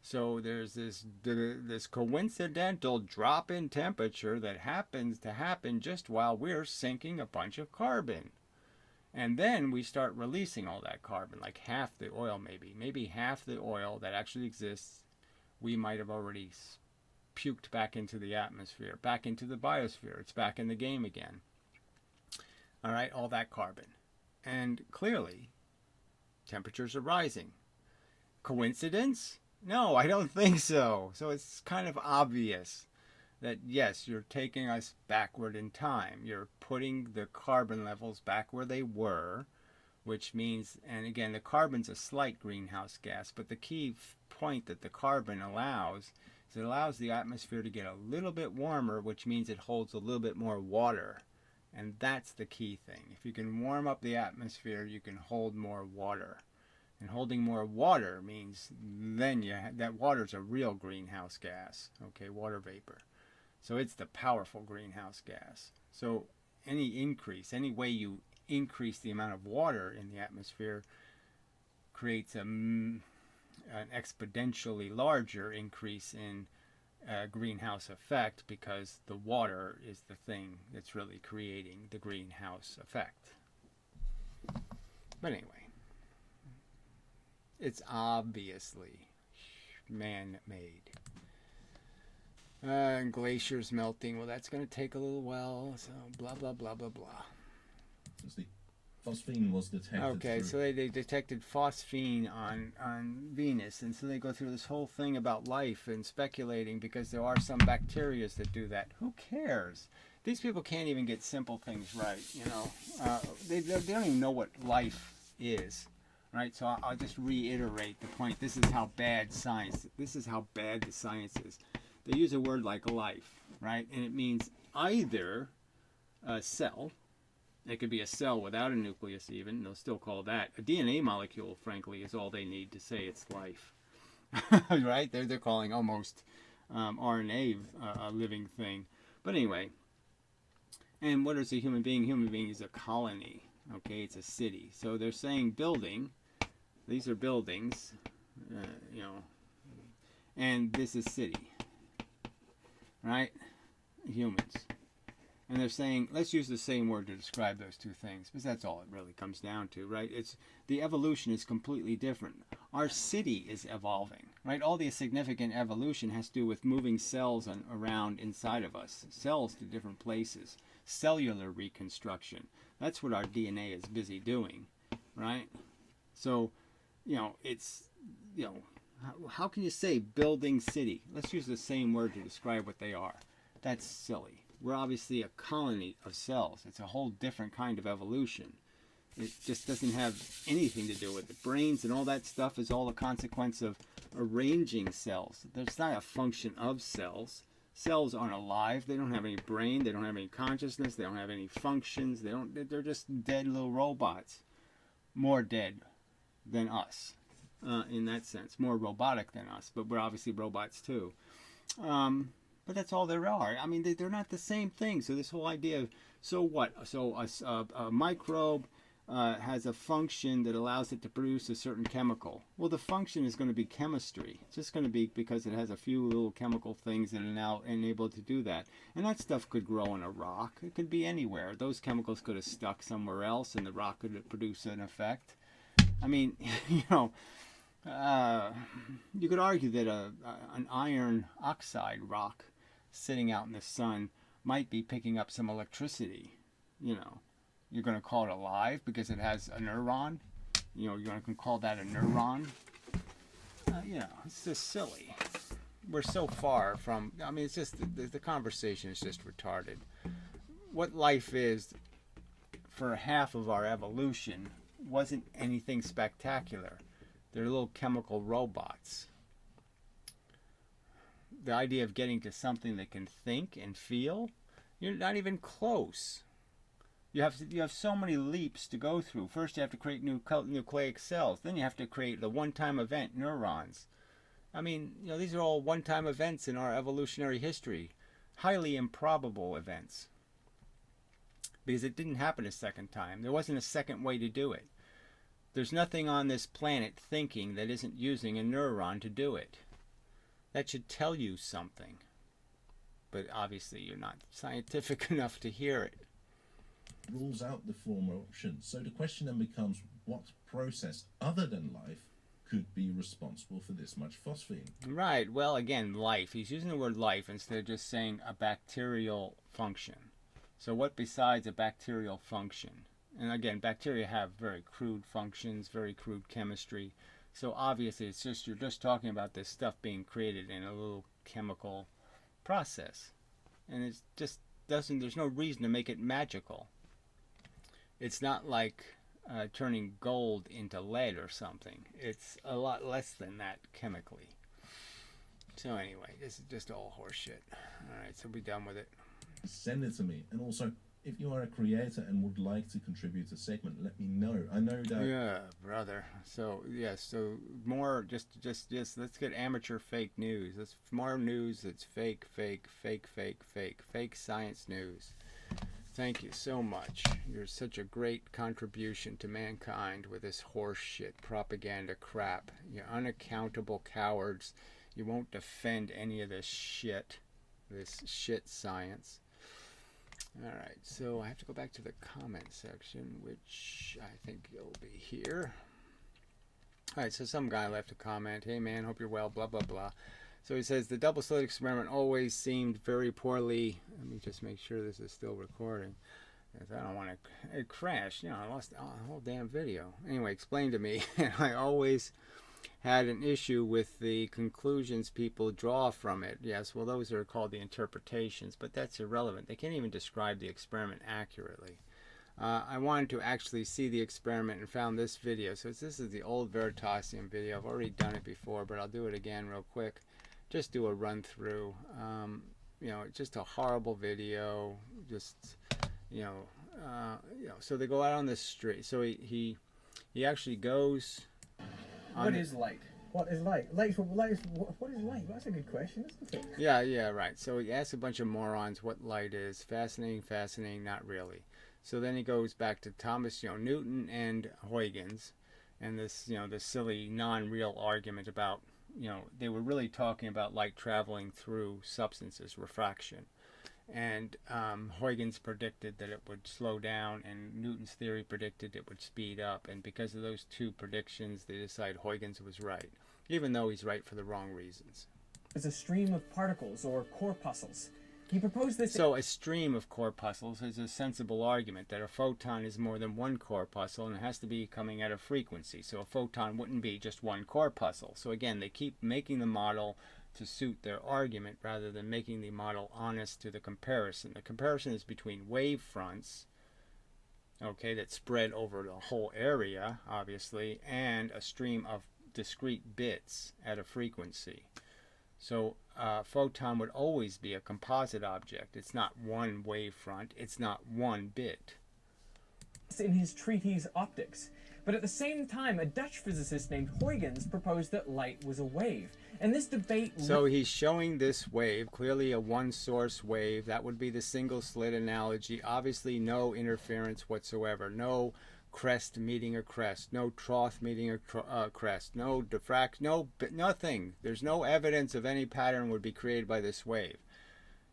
So there's this coincidental drop in temperature that happens to happen just while we're sinking a bunch of carbon. And then we start releasing all that carbon, like half the oil maybe half the oil that actually exists, we might have already puked back into the atmosphere, back into the biosphere. It's back in the game again. All right, all that carbon. And clearly, temperatures are rising. Coincidence? No, I don't think so. So it's kind of obvious that, yes, you're taking us backward in time. You're putting the carbon levels back where they were, which means, and again, the carbon's a slight greenhouse gas, but the key point that the carbon allows is it allows the atmosphere to get a little bit warmer, which means it holds a little bit more water. And that's the key thing. If you can warm up the atmosphere, you can hold more water. And holding more water means then that water's a real greenhouse gas, okay, water vapor. So it's the powerful greenhouse gas. So any way you increase the amount of water in the atmosphere creates an exponentially larger increase in greenhouse effect, because the water is the thing that's really creating the greenhouse effect. But anyway. It's obviously man-made. And glaciers melting. Well, that's going to take a little while. So blah, blah, blah, blah, blah. The phosphine was detected. Okay, so they detected phosphine on Venus. And so they go through this whole thing about life and speculating because there are some bacteria that do that. Who cares? These people can't even get simple things right, you know. They don't even know what life is. Right, so I'll just reiterate the point. This is how bad the science is. They use a word like life, right? And it means either a cell. It could be a cell without a nucleus even. They'll still call that. A DNA molecule, frankly, is all they need to say it's life. Right? They're calling almost RNA a living thing. But anyway, and what is a human being? Human being is a colony. Okay, it's a city. So they're saying building these are buildings, you know, and this is city, right? Humans. And they're saying, let's use the same word to describe those two things, because that's all it really comes down to, right? It's the evolution is completely different. Our city is evolving, right? All the significant evolution has to do with moving cells around inside of us, cells to different places, cellular reconstruction. That's what our DNA is busy doing, right? So, you know, it's, you know, how can you say building city? Let's use the same word to describe what they are. That's silly. We're obviously a colony of cells. It's a whole different kind of evolution. It just doesn't have anything to do with it. Brains and all that stuff is all a consequence of arranging cells. There's not a function of cells. Cells aren't alive. They don't have any brain. They don't have any consciousness. They don't have any functions. They're just dead little robots. More dead than us, in that sense. More robotic than us, but we're obviously robots too. But that's all there are. I mean, they're not the same thing. So this whole idea of, so what? So a microbe has a function that allows it to produce a certain chemical. Well, the function is going to be chemistry. It's just going to be because it has a few little chemical things that are now enabled to do that. And that stuff could grow in a rock. It could be anywhere. Those chemicals could have stuck somewhere else and the rock could produce an effect. I mean, you know, you could argue that an iron oxide rock sitting out in the sun might be picking up some electricity. You know, you're going to call it alive because it has a neuron. You know, you're going to call that a neuron. You know, it's just silly. We're so far from, I mean, it's just, the conversation is just retarded. What life is for half of our evolution wasn't anything spectacular. They're little chemical robots. The idea of getting to something that can think and feel, you're not even close. You have so many leaps to go through. First you have to create new nucleic cells. Then you have to create the one-time event, neurons. I mean, you know, these are all one-time events in our evolutionary history. Highly improbable events. Because it didn't happen a second time. There wasn't a second way to do it. There's nothing on this planet thinking that isn't using a neuron to do it. That should tell you something. But obviously you're not scientific enough to hear it. Rules out the former option. So the question then becomes, what process other than life could be responsible for this much phosphine? Right. Well, again, life. He's using the word life instead of just saying a bacterial function. So what besides a bacterial function? And again, bacteria have very crude functions, very crude chemistry. So obviously it's just, you're just talking about this stuff being created in a little chemical process. And it just doesn't, there's no reason to make it magical. It's not like turning gold into lead or something. It's a lot less than that chemically. So anyway, this is just all horseshit. Alright, so we're done with it. Send it to me. And also, if you are a creator and would like to contribute a segment, let me know. I know that... Yeah, brother. So, yes, so more, just let's get amateur fake news. Let's more news that's fake science news. Thank you so much. You're such a great contribution to mankind with this horse shit propaganda crap. You're unaccountable cowards. You won't defend any of this shit science. Alright, so I have to go back to the comment section, which I think will be here. Alright, so some guy left a comment. Hey man, hope you're well, blah blah blah. So he says, the double slit experiment always seemed very poorly. Let me just make sure this is still recording. Because I don't want to... It crashed. You know, I lost the whole damn video. Anyway, explain to me. I always had an issue with the conclusions people draw from it. Yes, well, those are called the interpretations, but that's irrelevant. They can't even describe the experiment accurately. I wanted to actually see the experiment and found this video. So this is the old Veritasium video. I've already done it before, but I'll do it again real quick. Just do a run through. You know, just a horrible video. Just, you know, so they go out on the street. So he actually goes... What is light? What is light? What is light? That's a good question, isn't it? Yeah, right. So he asks a bunch of morons what light is. Fascinating, not really. So then he goes back to Thomas, Newton and Huygens, and this, this silly non-real argument about, they were really talking about light traveling through substances, refraction. And Huygens predicted that it would slow down, and Newton's theory predicted it would speed up. And because of those two predictions, they decided Huygens was right, even though he's right for the wrong reasons. As a stream of particles or corpuscles. He proposed this. So a stream of corpuscles is a sensible argument that a photon is more than one corpuscle, and it has to be coming at a frequency. So a photon wouldn't be just one corpuscle. So again, they keep making the model to suit their argument rather than making the model honest to the comparison. The comparison is between wave fronts, okay, that spread over the whole area, obviously, and a stream of discrete bits at a frequency. So a photon would always be a composite object. It's not one wavefront. It's not one bit. In his treatise Optics. But at the same time, a Dutch physicist named Huygens proposed that light was a wave. And this debate... So he's showing this wave, clearly a one-source wave. That would be the single-slit analogy. Obviously no interference whatsoever. No crest meeting a crest, no trough meeting a crest, no nothing. There's no evidence of any pattern would be created by this wave.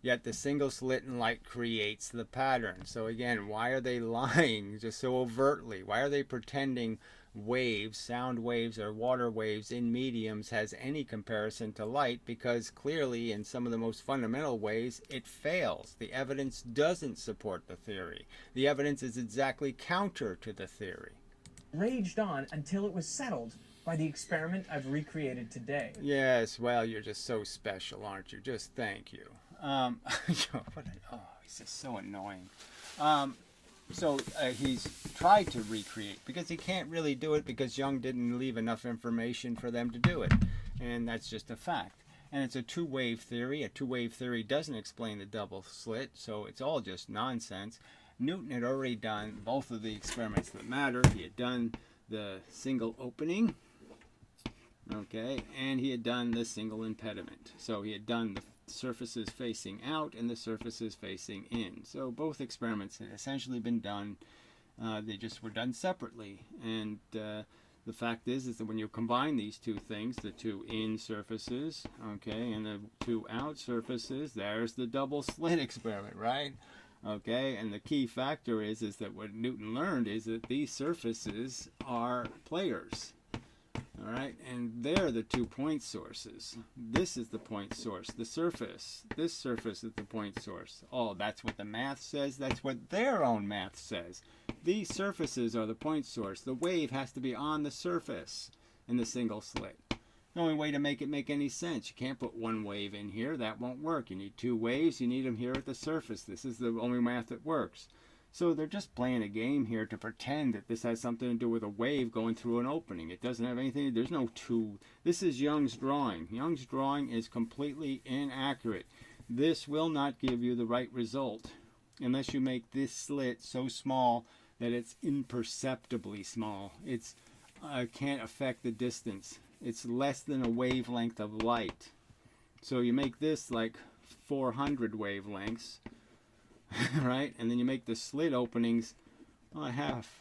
Yet the single slit in light creates the pattern. So again, why are they lying just so overtly? Why are they pretending waves, sound waves or water waves in mediums has any comparison to light? Because clearly in some of the most fundamental ways it fails. The evidence doesn't support the theory. The evidence is exactly counter to the theory. Raged on until it was settled by the experiment I've recreated today. Yes, well, you're just so special, aren't you? Just thank you. He's just so annoying. So he's tried to recreate, because he can't really do it because Young didn't leave enough information for them to do it. And that's just a fact. And it's a two-wave theory. A two-wave theory doesn't explain the double slit, so it's all just nonsense. Newton had already done both of the experiments that matter. He had done the single opening, okay, and he had done the single impediment. So he had done the surfaces facing out and the surfaces facing in. So both experiments had essentially been done. They just were done separately. And the fact is that when you combine these two things, the two in surfaces, okay, and the two out surfaces, there's the double slit experiment, right? Okay, and the key factor is that what Newton learned is that these surfaces are players. All right, and they're the 2 point sources. This is the point source, the surface. This surface is the point source. Oh, that's what the math says. That's what their own math says. These surfaces are the point source. The wave has to be on the surface in the single slit. The only way to make it make any sense. You can't put one wave in here. That won't work. You need two waves. You need them here at the surface. This is the only math that works. So they're just playing a game here to pretend that this has something to do with a wave going through an opening. It doesn't have anything. There's no two. This is Young's drawing. Young's drawing is completely inaccurate. This will not give you the right result unless you make this slit so small that it's imperceptibly small. It's can't affect the distance. It's less than a wavelength of light. So you make this like 400 wavelengths. Right, and then you make the slit openings half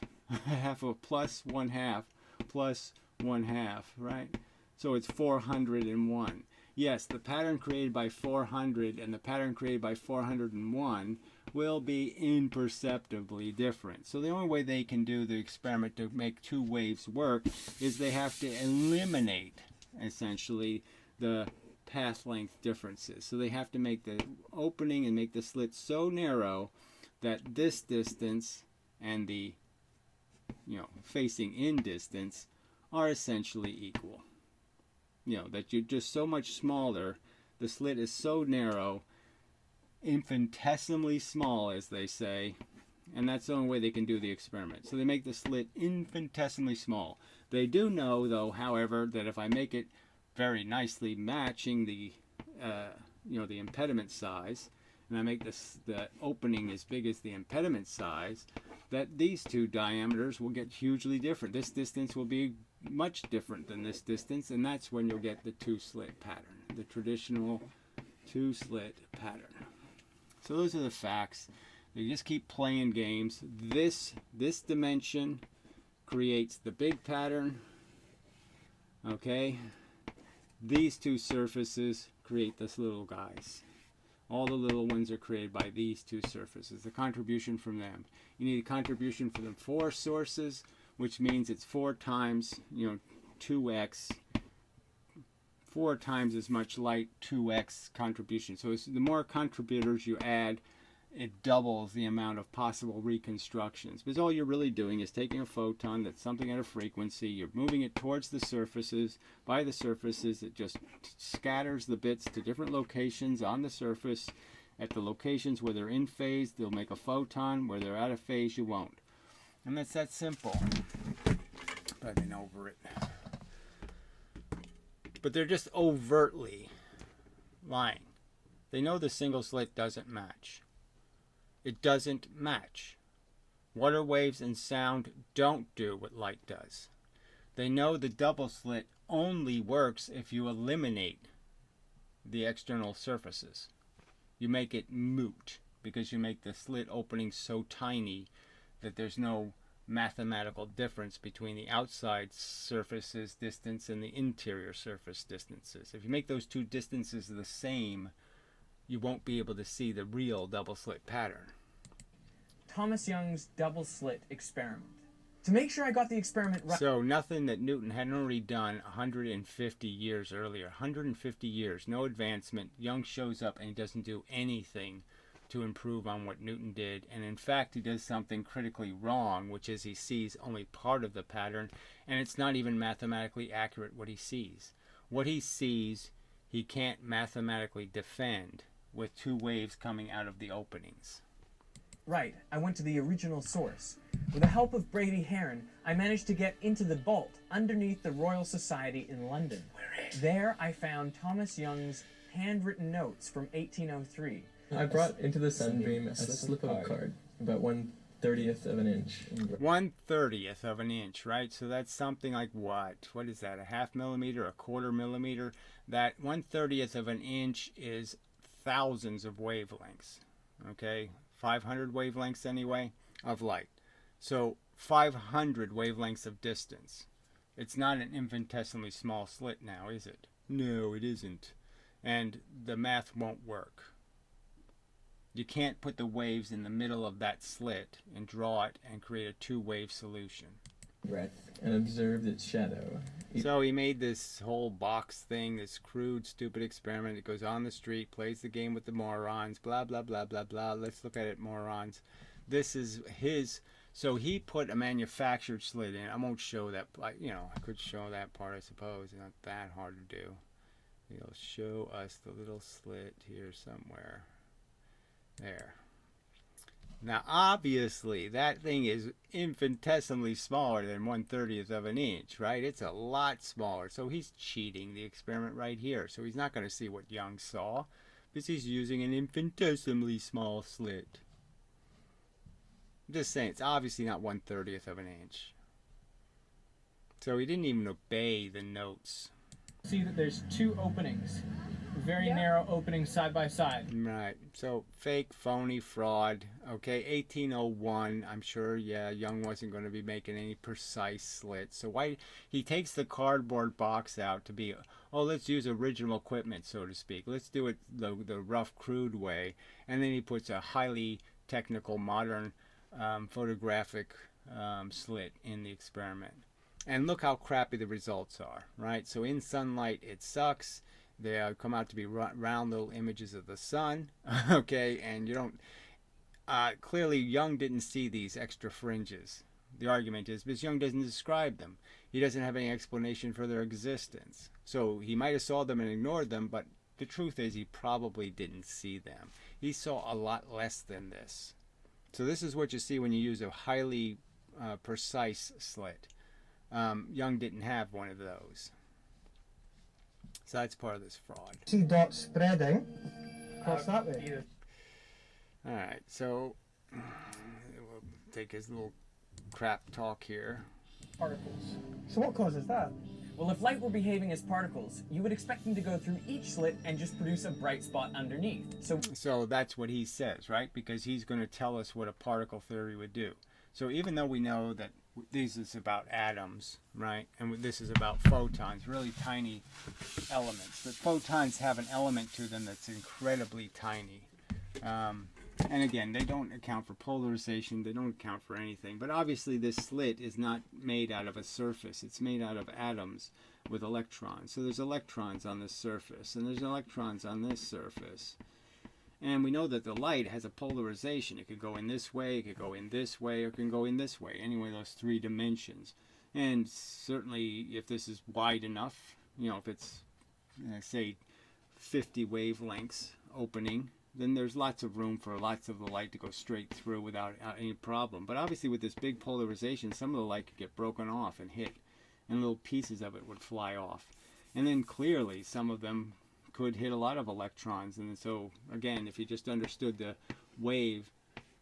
of plus 1/2 plus 1/2, right? So it's 401. Yes, the pattern created by 400 and the pattern created by 401 will be imperceptibly different. So the only way they can do the experiment to make two waves work is they have to eliminate essentially the path length differences. So they have to make the opening and make the slit so narrow that this distance and the facing in distance are essentially equal. That you're just so much smaller, the slit is so narrow, infinitesimally small as they say, and that's the only way they can do the experiment. So they make the slit infinitesimally small. They do know though, however, that if I make it very nicely matching the the impediment size, and I make the opening as big as the impediment size, that these two diameters will get hugely different. This distance will be much different than this distance, and that's when you'll get the two-slit pattern, the traditional two-slit pattern. So those are the facts. They just keep playing games. This dimension creates the big pattern. Okay, these two surfaces create this little guys. All the little ones are created by these two surfaces, the contribution from them. You need a contribution from the 4 sources, which means it's 4 times, 2x, 4 times as much light, 2x contribution. So the more contributors you add, it doubles the amount of possible reconstructions. Because all you're really doing is taking a photon that's something at a frequency, you're moving it towards the surfaces. By the surfaces, it just scatters the bits to different locations on the surface. At the locations where they're in phase, they'll make a photon. Where they're out of phase, you won't. And that's that simple. But I've been over it. But they're just overtly lying. They know the single slit doesn't match. It doesn't match. Water waves and sound don't do what light does. They know the double slit only works if you eliminate the external surfaces. You make it moot because you make the slit opening so tiny that there's no mathematical difference between the outside surfaces distance and the interior surface distances. If you make those two distances the same, you won't be able to see the real double slit pattern. Thomas Young's double slit experiment. To make sure I got the experiment right. So nothing that Newton hadn't already done 150 years earlier. 150 years, no advancement. Young shows up and he doesn't do anything to improve on what Newton did. And in fact, he does something critically wrong, which is he sees only part of the pattern, and it's not even mathematically accurate what he sees. What he sees, he can't mathematically defend with 2 waves coming out of the openings. Right, I went to the original source. With the help of Brady Heron, I managed to get into the vault underneath the Royal Society in London. There I found Thomas Young's handwritten notes from 1803. I brought into the sunbeam a slip of a card, about 1/30th of an inch. 1/30th of an inch, right? So that's something like what? What is that? A 1/2 millimeter, a 1/4 millimeter? That 1/30th of an inch is thousands of wavelengths. Okay, 500 wavelengths anyway of light. So 500 wavelengths of distance. It's not an infinitesimally small slit now, is it? No, it isn't. And the math won't work. You can't put the waves in the middle of that slit and draw it and create a 2-wave solution. Breadth and observed its shadow. So he made this whole box thing, this crude, stupid experiment. It goes on the street, plays the game with the morons, blah, blah, blah, blah, blah. Let's look at it, morons. This is his. So he put a manufactured slit in. I won't show that. I could show that part, I suppose. It's not that hard to do. He'll show us the little slit here somewhere. There. Now, obviously, that thing is infinitesimally smaller than 1/30th of an inch, right? It's a lot smaller. So he's cheating the experiment right here. So he's not going to see what Young saw because he's using an infinitesimally small slit. I'm just saying, it's obviously not 1/30th of an inch. So he didn't even obey the notes. See that there's 2 openings. Very narrow openings side by side. Right. So fake, phony, fraud. Okay, 1801. I'm sure, Young wasn't going to be making any precise slits. So why he takes the cardboard box out to be, let's use original equipment, so to speak. Let's do it the rough, crude way. And then he puts a highly technical, modern photographic slit in the experiment. And look how crappy the results are, right? So in sunlight, it sucks. They come out to be round little images of the sun, okay? And you don't, clearly Young didn't see these extra fringes. The argument is because Young doesn't describe them. He doesn't have any explanation for their existence. So he might have saw them and ignored them, but the truth is he probably didn't see them. He saw a lot less than this. So this is what you see when you use a highly precise slit. Young didn't have one of those. So that's part of this fraud. See dots spreading across that way. Alright, so we'll take his little crap talk here. Particles. So what causes that? Well, if light were behaving as particles, you would expect them to go through each slit and just produce a bright spot underneath. So that's what he says, right? Because he's going to tell us what a particle theory would do. So even though we know that This is about atoms, right? And this is about photons, really tiny elements. But photons have an element to them that's incredibly tiny. And again, they don't account for polarization. They don't account for anything. But obviously this slit is not made out of a surface. It's made out of atoms with electrons. So there's electrons on this surface, and there's electrons on this surface. And we know that the light has a polarization. It could go in this way, it could go in this way, or it can go in this way. Anyway, those three dimensions. And certainly if this is wide enough, you know, if it's, say, 50 wavelengths opening, then there's lots of room for lots of the light to go straight through without any problem. But obviously with this big polarization, some of the light could get broken off and hit, and little pieces of it would fly off. And then clearly some of them could hit a lot of electrons. And so again, if you just understood the wave,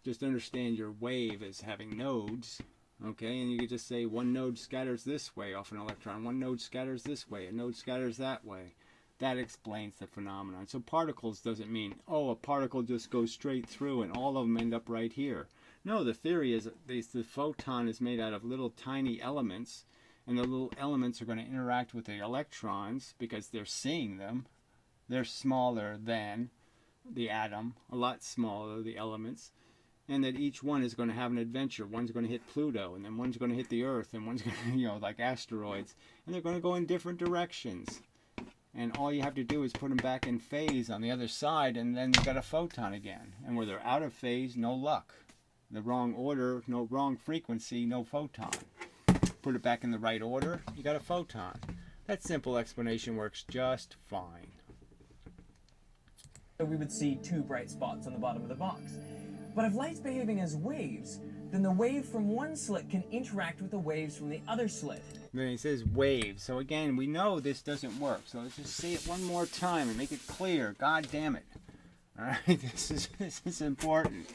just understand your wave as having nodes, okay? And you could just say one node scatters this way off an electron, one node scatters this way, a node scatters that way. That explains the phenomenon. So particles doesn't mean, oh, a particle just goes straight through and all of them end up right here. No, the theory is the photon is made out of little tiny elements, and the little elements are going to interact with the electrons because they're seeing them. They're smaller than the atom, a lot smaller, the elements, and that each one is going to have an adventure. One's going to hit Pluto, and then one's going to hit the Earth, and one's going to, you know, like asteroids, and they're going to go in different directions. And all you have to do is put them back in phase on the other side, and then you've got a photon again. And where they're out of phase, no luck. The wrong order, no wrong frequency, no photon. Put it back in the right order, you got a photon. That simple explanation works just fine. We would see two bright spots on the bottom of the box. But if light's behaving as waves, then the wave from one slit can interact with the waves from the other slit. Then he says waves. So again, we know this doesn't work. So let's just say it one more time and make it clear. God damn it. All right, this is important.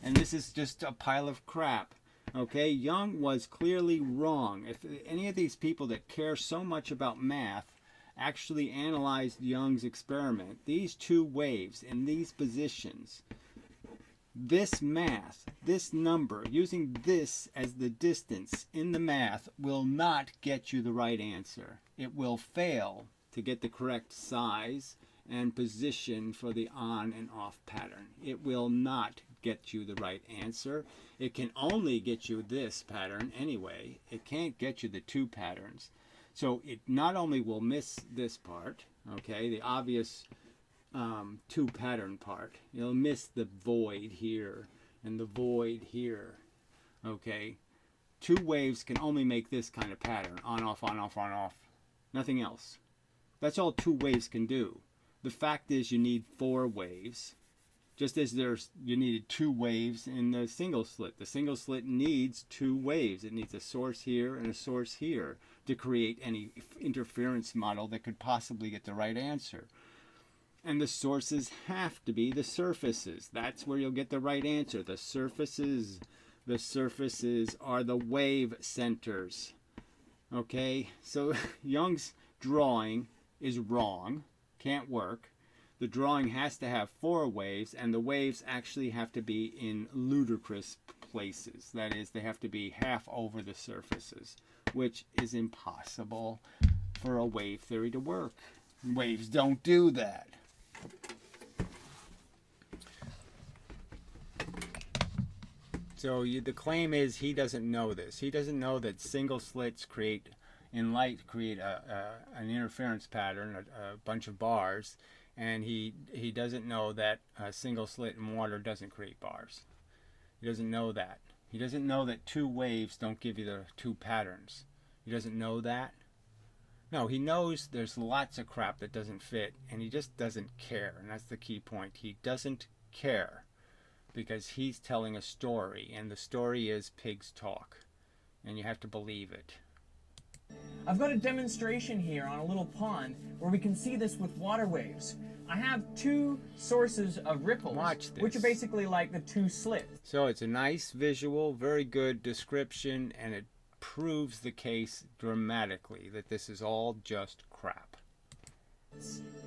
And this is just a pile of crap. Okay, Young was clearly wrong. If any of these people that care so much about math actually analyzed Young's experiment, these two waves in these positions, this math, this number, using this as the distance in the math will not get you the right answer. It will fail to get the correct size and position for the on and off pattern. It will not get you the right answer. It can only get you this pattern anyway. It can't get you the two patterns. So it not only will miss this part, okay, the obvious two pattern part. It'll miss the void here and the void here. Okay, two waves can only make this kind of pattern, on off, on off, on off. Nothing else. That's all two waves can do. The fact is you need four waves, just as you needed two waves in the single slit. The single slit needs two waves. It needs a source here and a source here to create any interference model that could possibly get the right answer. And the sources have to be the surfaces. That's where you'll get the right answer. The surfaces are the wave centers. Okay, so Young's drawing is wrong, can't work. The drawing has to have four waves, and the waves actually have to be in ludicrous places. That is, they have to be half over the surfaces, which is impossible for a wave theory to work. Waves don't do that. So the claim is he doesn't know this. He doesn't know that single slits create an interference pattern, a bunch of bars, and he doesn't know that a single slit in water doesn't create bars. He doesn't know that. He doesn't know that two waves don't give you the two patterns. He doesn't know that. No, he knows there's lots of crap that doesn't fit, and he just doesn't care, and that's the key point. He doesn't care because he's telling a story, and the story is pigs talk, and you have to believe it. I've got a demonstration here on a little pond where we can see this with water waves. I have two sources of ripples, Watch this. which are basically like the two slits. So it's a nice visual, very good description, and it proves the case dramatically that this is all just crap.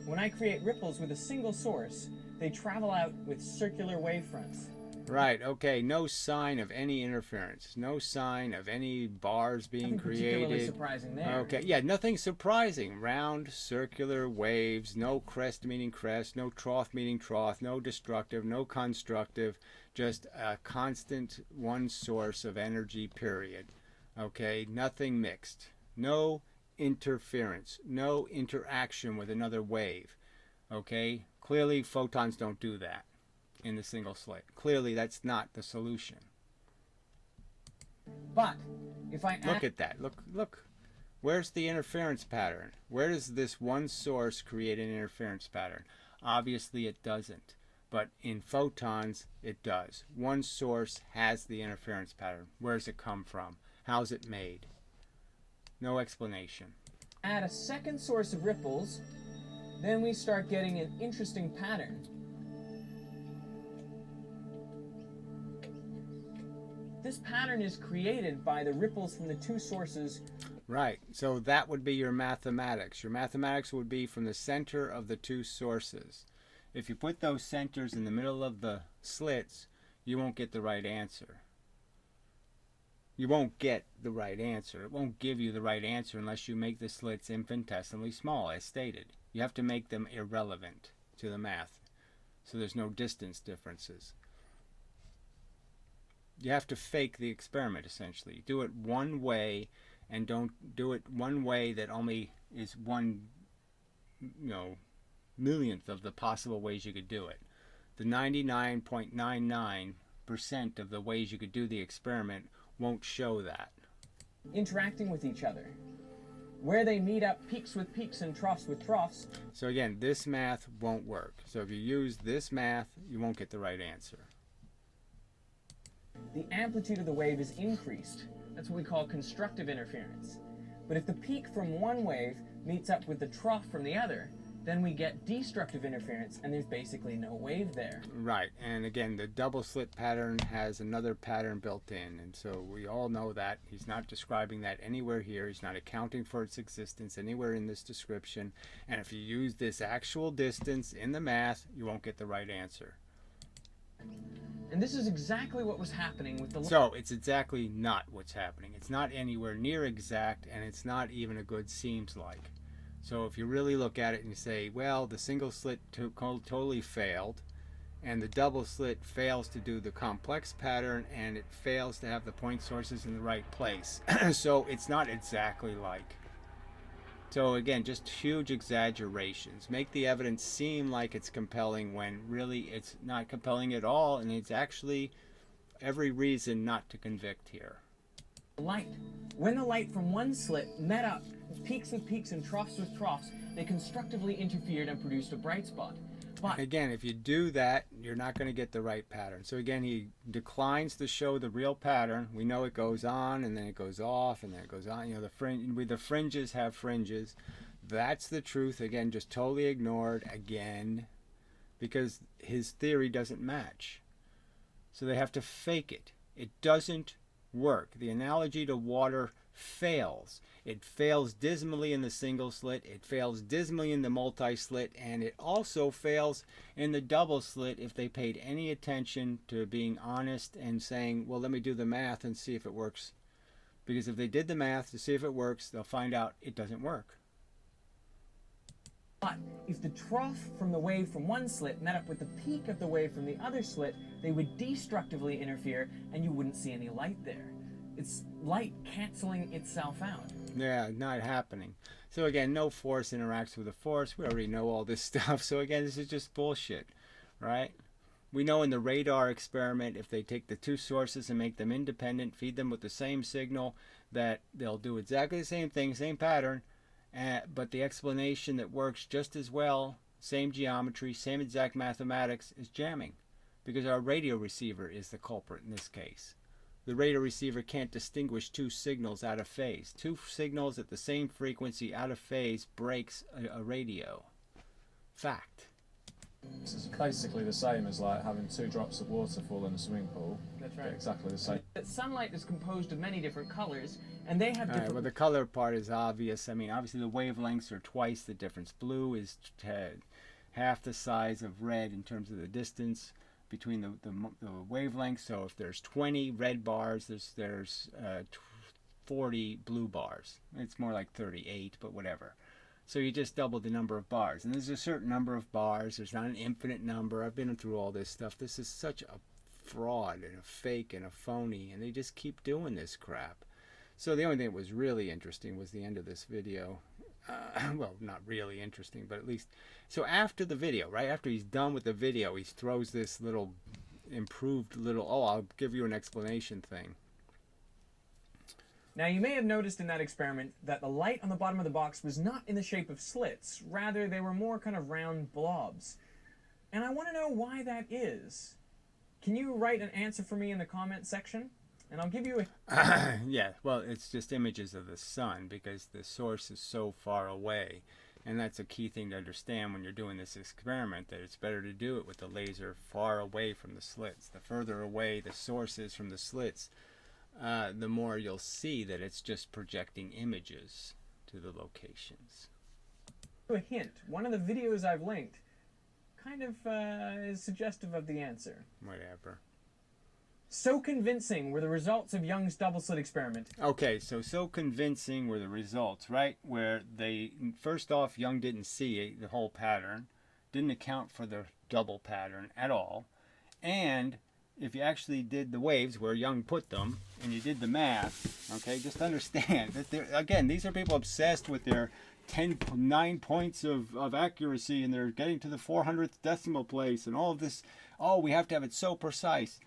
When I create ripples with a single source, they travel out with circular wavefronts. Right, okay, no sign of any interference. No sign of any bars being Nothing particularly created. surprising there. Okay, yeah, nothing surprising. Round, circular waves, no crest meeting crest, no trough meeting trough, no destructive, no constructive, just a constant one source of energy, period. Okay, nothing mixed. No interference, no interaction with another wave. Okay, clearly photons don't do that in the single slit. Clearly that's not the solution. But if I Look at that. Look. Where's the interference pattern? Where does this one source create an interference pattern? Obviously it doesn't. But in photons, it does. One source has the interference pattern. Where does it come from? How's it made? No explanation. add a second source of ripples, then we start getting an interesting pattern. This pattern is created by the ripples from the two sources. Right, so that would be your mathematics. Your mathematics would be from the center of the two sources. If you put those centers in the middle of the slits, you won't get the right answer. You won't get the right answer. It won't give you the right answer unless you make the slits infinitesimally small, as stated. You have to make them irrelevant to the math, so there's no distance differences. You have to fake the experiment, essentially. Do it one way, and don't do it one way that only is one, millionth of the possible ways you could do it. The 99.99% of the ways you could do the experiment won't show that. Interacting with each other. Where they meet up, peaks with peaks and troughs with troughs. So again, this math won't work. So if you use this math, you won't get the right answer. The amplitude of the wave is increased. That's what we call constructive interference. But if the peak from one wave meets up with the trough from the other, then we get destructive interference, and there's basically no wave there. Right, and again, the double slit pattern has another pattern built in, and so we all know that. He's not describing that anywhere here. He's not accounting for its existence anywhere in this description. And if you use this actual distance in the math, you won't get the right answer. And this is exactly what was happening with the... So it's exactly not what's happening. It's not anywhere near exact, and it's not even a good seems like. So if you really look at it and you say, well, the single slit totally failed, and the double slit fails to do the complex pattern, and it fails to have the point sources in the right place. So it's not exactly like. So again, just huge exaggerations. Make the evidence seem like it's compelling when really it's not compelling at all, and it's actually every reason not to convict here. Light. When the light from one slit met up, peaks with peaks and troughs with troughs, they constructively interfered and produced a bright spot. But again, if you do that, you're not going to get the right pattern. So again, he declines to show the real pattern. We know it goes on, and then it goes off, and then it goes on. The fringes have fringes. That's the truth. Again, just totally ignored again, because his theory doesn't match. So they have to fake it. It doesn't work. The analogy to water fails. It fails dismally in the single slit, it fails dismally in the multi-slit, and it also fails in the double slit if they paid any attention to being honest and saying, well, let me do the math and see if it works. Because if they did the math to see if it works, they'll find out it doesn't work. But if the trough from the wave from one slit met up with the peak of the wave from the other slit, they would destructively interfere, and you wouldn't see any light there. It's light canceling itself out. Yeah, not happening. So again, no force interacts with a force. We already know all this stuff. So again, this is just bullshit, right? We know in the radar experiment, if they take the two sources and make them independent, feed them with the same signal, that they'll do exactly the same thing, same pattern, but the explanation that works just as well, same geometry, same exact mathematics, is jamming, because our radio receiver is the culprit in this case. The radio receiver can't distinguish two signals out of phase. Two signals at the same frequency out of phase breaks a radio. Fact. This is basically the same as like having 2 drops of water fall in a swimming pool. That's They're right. exactly the same. Sunlight is composed of many different colors, and they have different... Well, the color part is obvious. I mean, obviously the wavelengths are twice the difference. Blue is half the size of red in terms of the distance. between the wavelengths. So if there's 20 red bars, there's 40 blue bars. It's more like 38, but whatever. So you just double the number of bars. And there's a certain number of bars. There's not an infinite number. I've been through all this stuff. This is such a fraud and a fake and a phony, and they just keep doing this crap. So the only thing that was really interesting was the end of this video. Well, not really interesting, but at least. So after the video, right after he's done with the video, he throws this little improved little, oh, I'll give you an explanation thing. Now, you may have noticed in that experiment that the light on the bottom of the box was not in the shape of slits. Rather, they were more kind of round blobs. And I want to know why that is. Can you write an answer for me in the comment section? And I'll give you a... Yeah, well, it's just images of the sun because the source is so far away. And that's a key thing to understand when you're doing this experiment, that it's better to do it with the laser far away from the slits. The further away the source is from the slits, the more you'll see that it's just projecting images to the locations. A hint. One of the videos I've linked kind of is suggestive of the answer. Whatever. So convincing were the results of Young's double slit experiment. Okay, so convincing were the results, right? Where they, first off, Young didn't see the whole pattern, didn't account for the double pattern at all, and if you actually did the waves where Young put them, and you did the math, okay, just understand that, again, these are people obsessed with their 9 points of accuracy, and they're getting to the 400th decimal place, and all of this, oh, we have to have it so precise.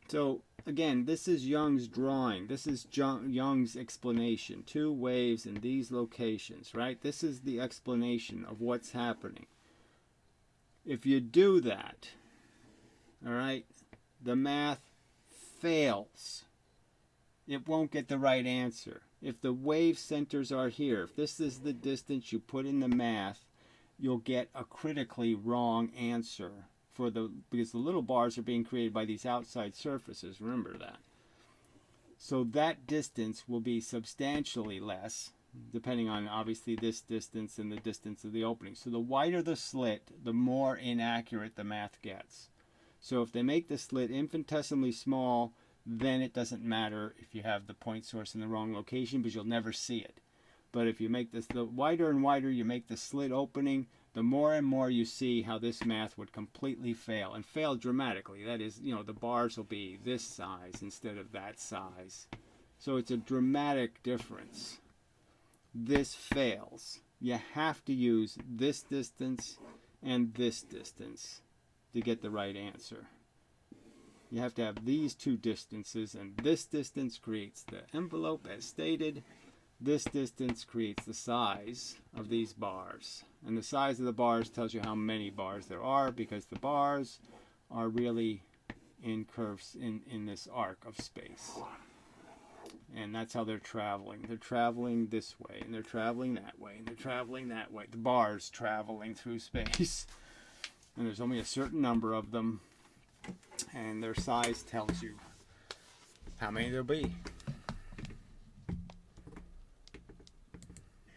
So, again, this is Young's drawing. This is Young's explanation. 2 waves in these locations, right? This is the explanation of what's happening. If you do that, all right, the math fails. It won't get the right answer. If the wave centers are here, if this is the distance you put in the math, you'll get a critically wrong answer because the little bars are being created by these outside surfaces. Remember that. So that distance will be substantially less, depending on obviously this distance and the distance of the opening. So the wider the slit, the more inaccurate the math gets. So if they make the slit infinitesimally small, then it doesn't matter if you have the point source in the wrong location, because you'll never see it. But if you make this, the wider and wider you make the slit opening, the more and more you see how this math would completely fail, and fail dramatically. That is, the bars will be this size instead of that size. So it's a dramatic difference. This fails. You have to use this distance and this distance to get the right answer. You have to have these 2 distances, and this distance creates the envelope as stated. This distance creates the size of these bars. And the size of the bars tells you how many bars there are, because the bars are really in curves in this arc of space. And that's how they're traveling. They're traveling this way, and they're traveling that way, and they're traveling that way. The bars traveling through space. And there's only a certain number of them, and their size tells you how many there'll be.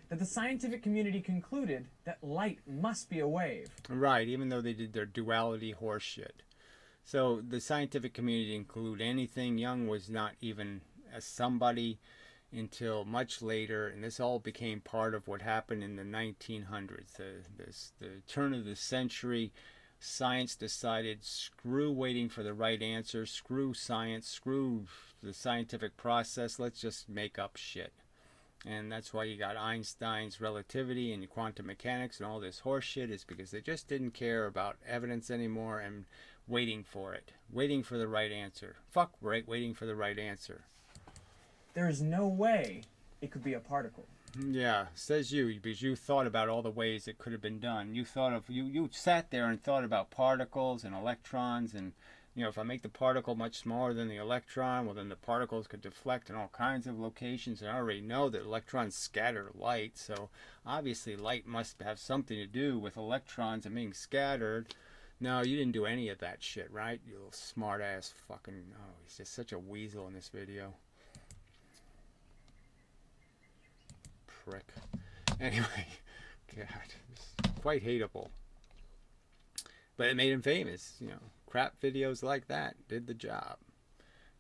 That the scientific community concluded that light must be a wave. Right, even though they did their duality horseshit. So the scientific community didn't include anything. Young was not even a somebody until much later, and this all became part of what happened in the 1900s. The turn of the century, science decided, screw waiting for the right answer, screw science, screw the scientific process, let's just make up shit. And that's why you got Einstein's relativity and quantum mechanics and all this horse shit, is because they just didn't care about evidence anymore and waiting for it. Waiting for the right answer. Fuck right, waiting for the right answer. There is no way it could be a particle. Yeah, says you, because you thought about all the ways it could have been done. You thought of, you sat there and thought about particles and electrons, and if I make the particle much smaller than the electron, well then the particles could deflect in all kinds of locations. And I already know that electrons scatter light, so obviously light must have something to do with electrons and being scattered. No, you didn't do any of that shit, right? You little smart ass fucking, oh, he's just such a weasel in this video. Prick. Anyway, God, it's quite hateable. But it made him famous. You know, crap videos like that did the job.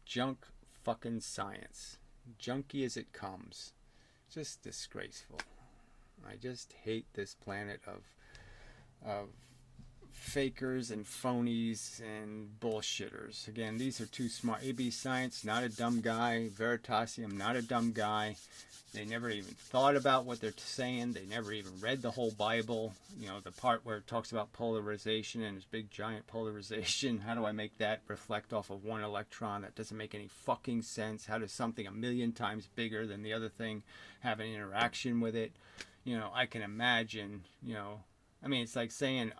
Junk fucking science. Junky as it comes. Just disgraceful. I just hate this planet of fakers and phonies and bullshitters. Again, these are too smart. AB Science, not a dumb guy. Veritasium, not a dumb guy. They never even thought about what they're saying. They never even read the whole Bible. You know, the part where it talks about polarization and this big giant polarization. How do I make that reflect off of one electron? That doesn't make any fucking sense. How does something 1,000,000 times bigger than the other thing have an interaction with it? You know, I can imagine, you know, I mean, it's like saying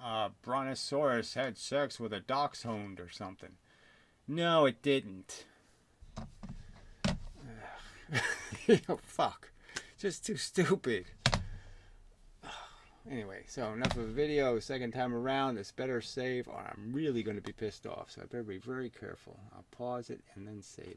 Brontosaurus had sex with a dachshund or something. No, it didn't. Fuck. Just too stupid. Anyway, so enough of a video. Second time around, it's better save or I'm really going to be pissed off. So I better be very careful. I'll pause it and then save.